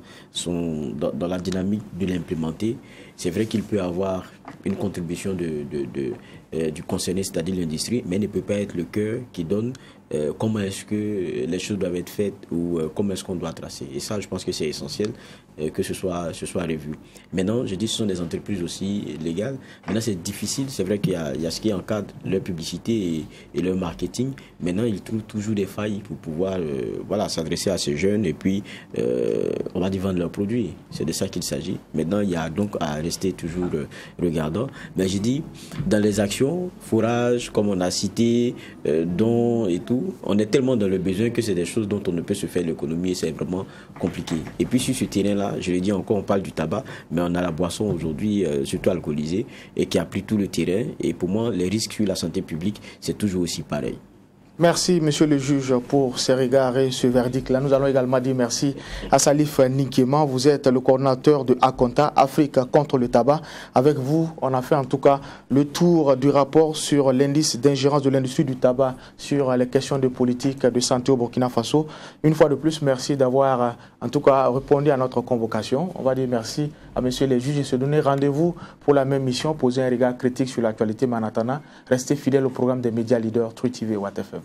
S4: la dynamique de l'implémenter. C'est vrai qu'il peut avoir une contribution du concerné, c'est-à-dire l'industrie, mais ne peut pas être le cœur qui donne comment est-ce que les choses doivent être faites ou comment est-ce qu'on doit tracer. Et ça, je pense que c'est essentiel que ce soit revu. Maintenant, je dis que ce sont des entreprises aussi légales. Maintenant, c'est difficile. C'est vrai qu'il y a ce qui encadre leur publicité et leur marketing. Maintenant, ils trouvent toujours des failles pour pouvoir s'adresser à ces jeunes et puis, on va dire, vendre leurs produits. C'est de ça qu'il s'agit. Maintenant, il y a donc à rester toujours regardant. Mais j'ai dit, dans les actions, fourrage, comme on a cité, dons et tout, on est tellement dans le besoin que c'est des choses dont on ne peut se faire l'économie et c'est vraiment compliqué. Et puis sur ce terrain-là, je l'ai dit encore, on parle du tabac, mais on a la boisson aujourd'hui, surtout alcoolisée, et qui a pris tout le terrain. Et pour moi, les risques sur la santé publique, c'est toujours aussi pareil.
S1: Merci, monsieur le juge, pour ces regards et ce verdict-là. Nous allons également dire merci à Salif Ninkema. Vous êtes le coordinateur de Akonta, Afrique contre le tabac. Avec vous, on a fait en tout cas le tour du rapport sur l'indice d'ingérence de l'industrie du tabac sur les questions de politique de santé au Burkina Faso. Une fois de plus, merci d'avoir en tout cas répondu à notre convocation. On va dire merci à monsieur les juges et se donner rendez-vous pour la même mission, poser un regard critique sur l'actualité manhattanais. Restez fidèles au programme des médias leaders, Truth TV et Watt FM.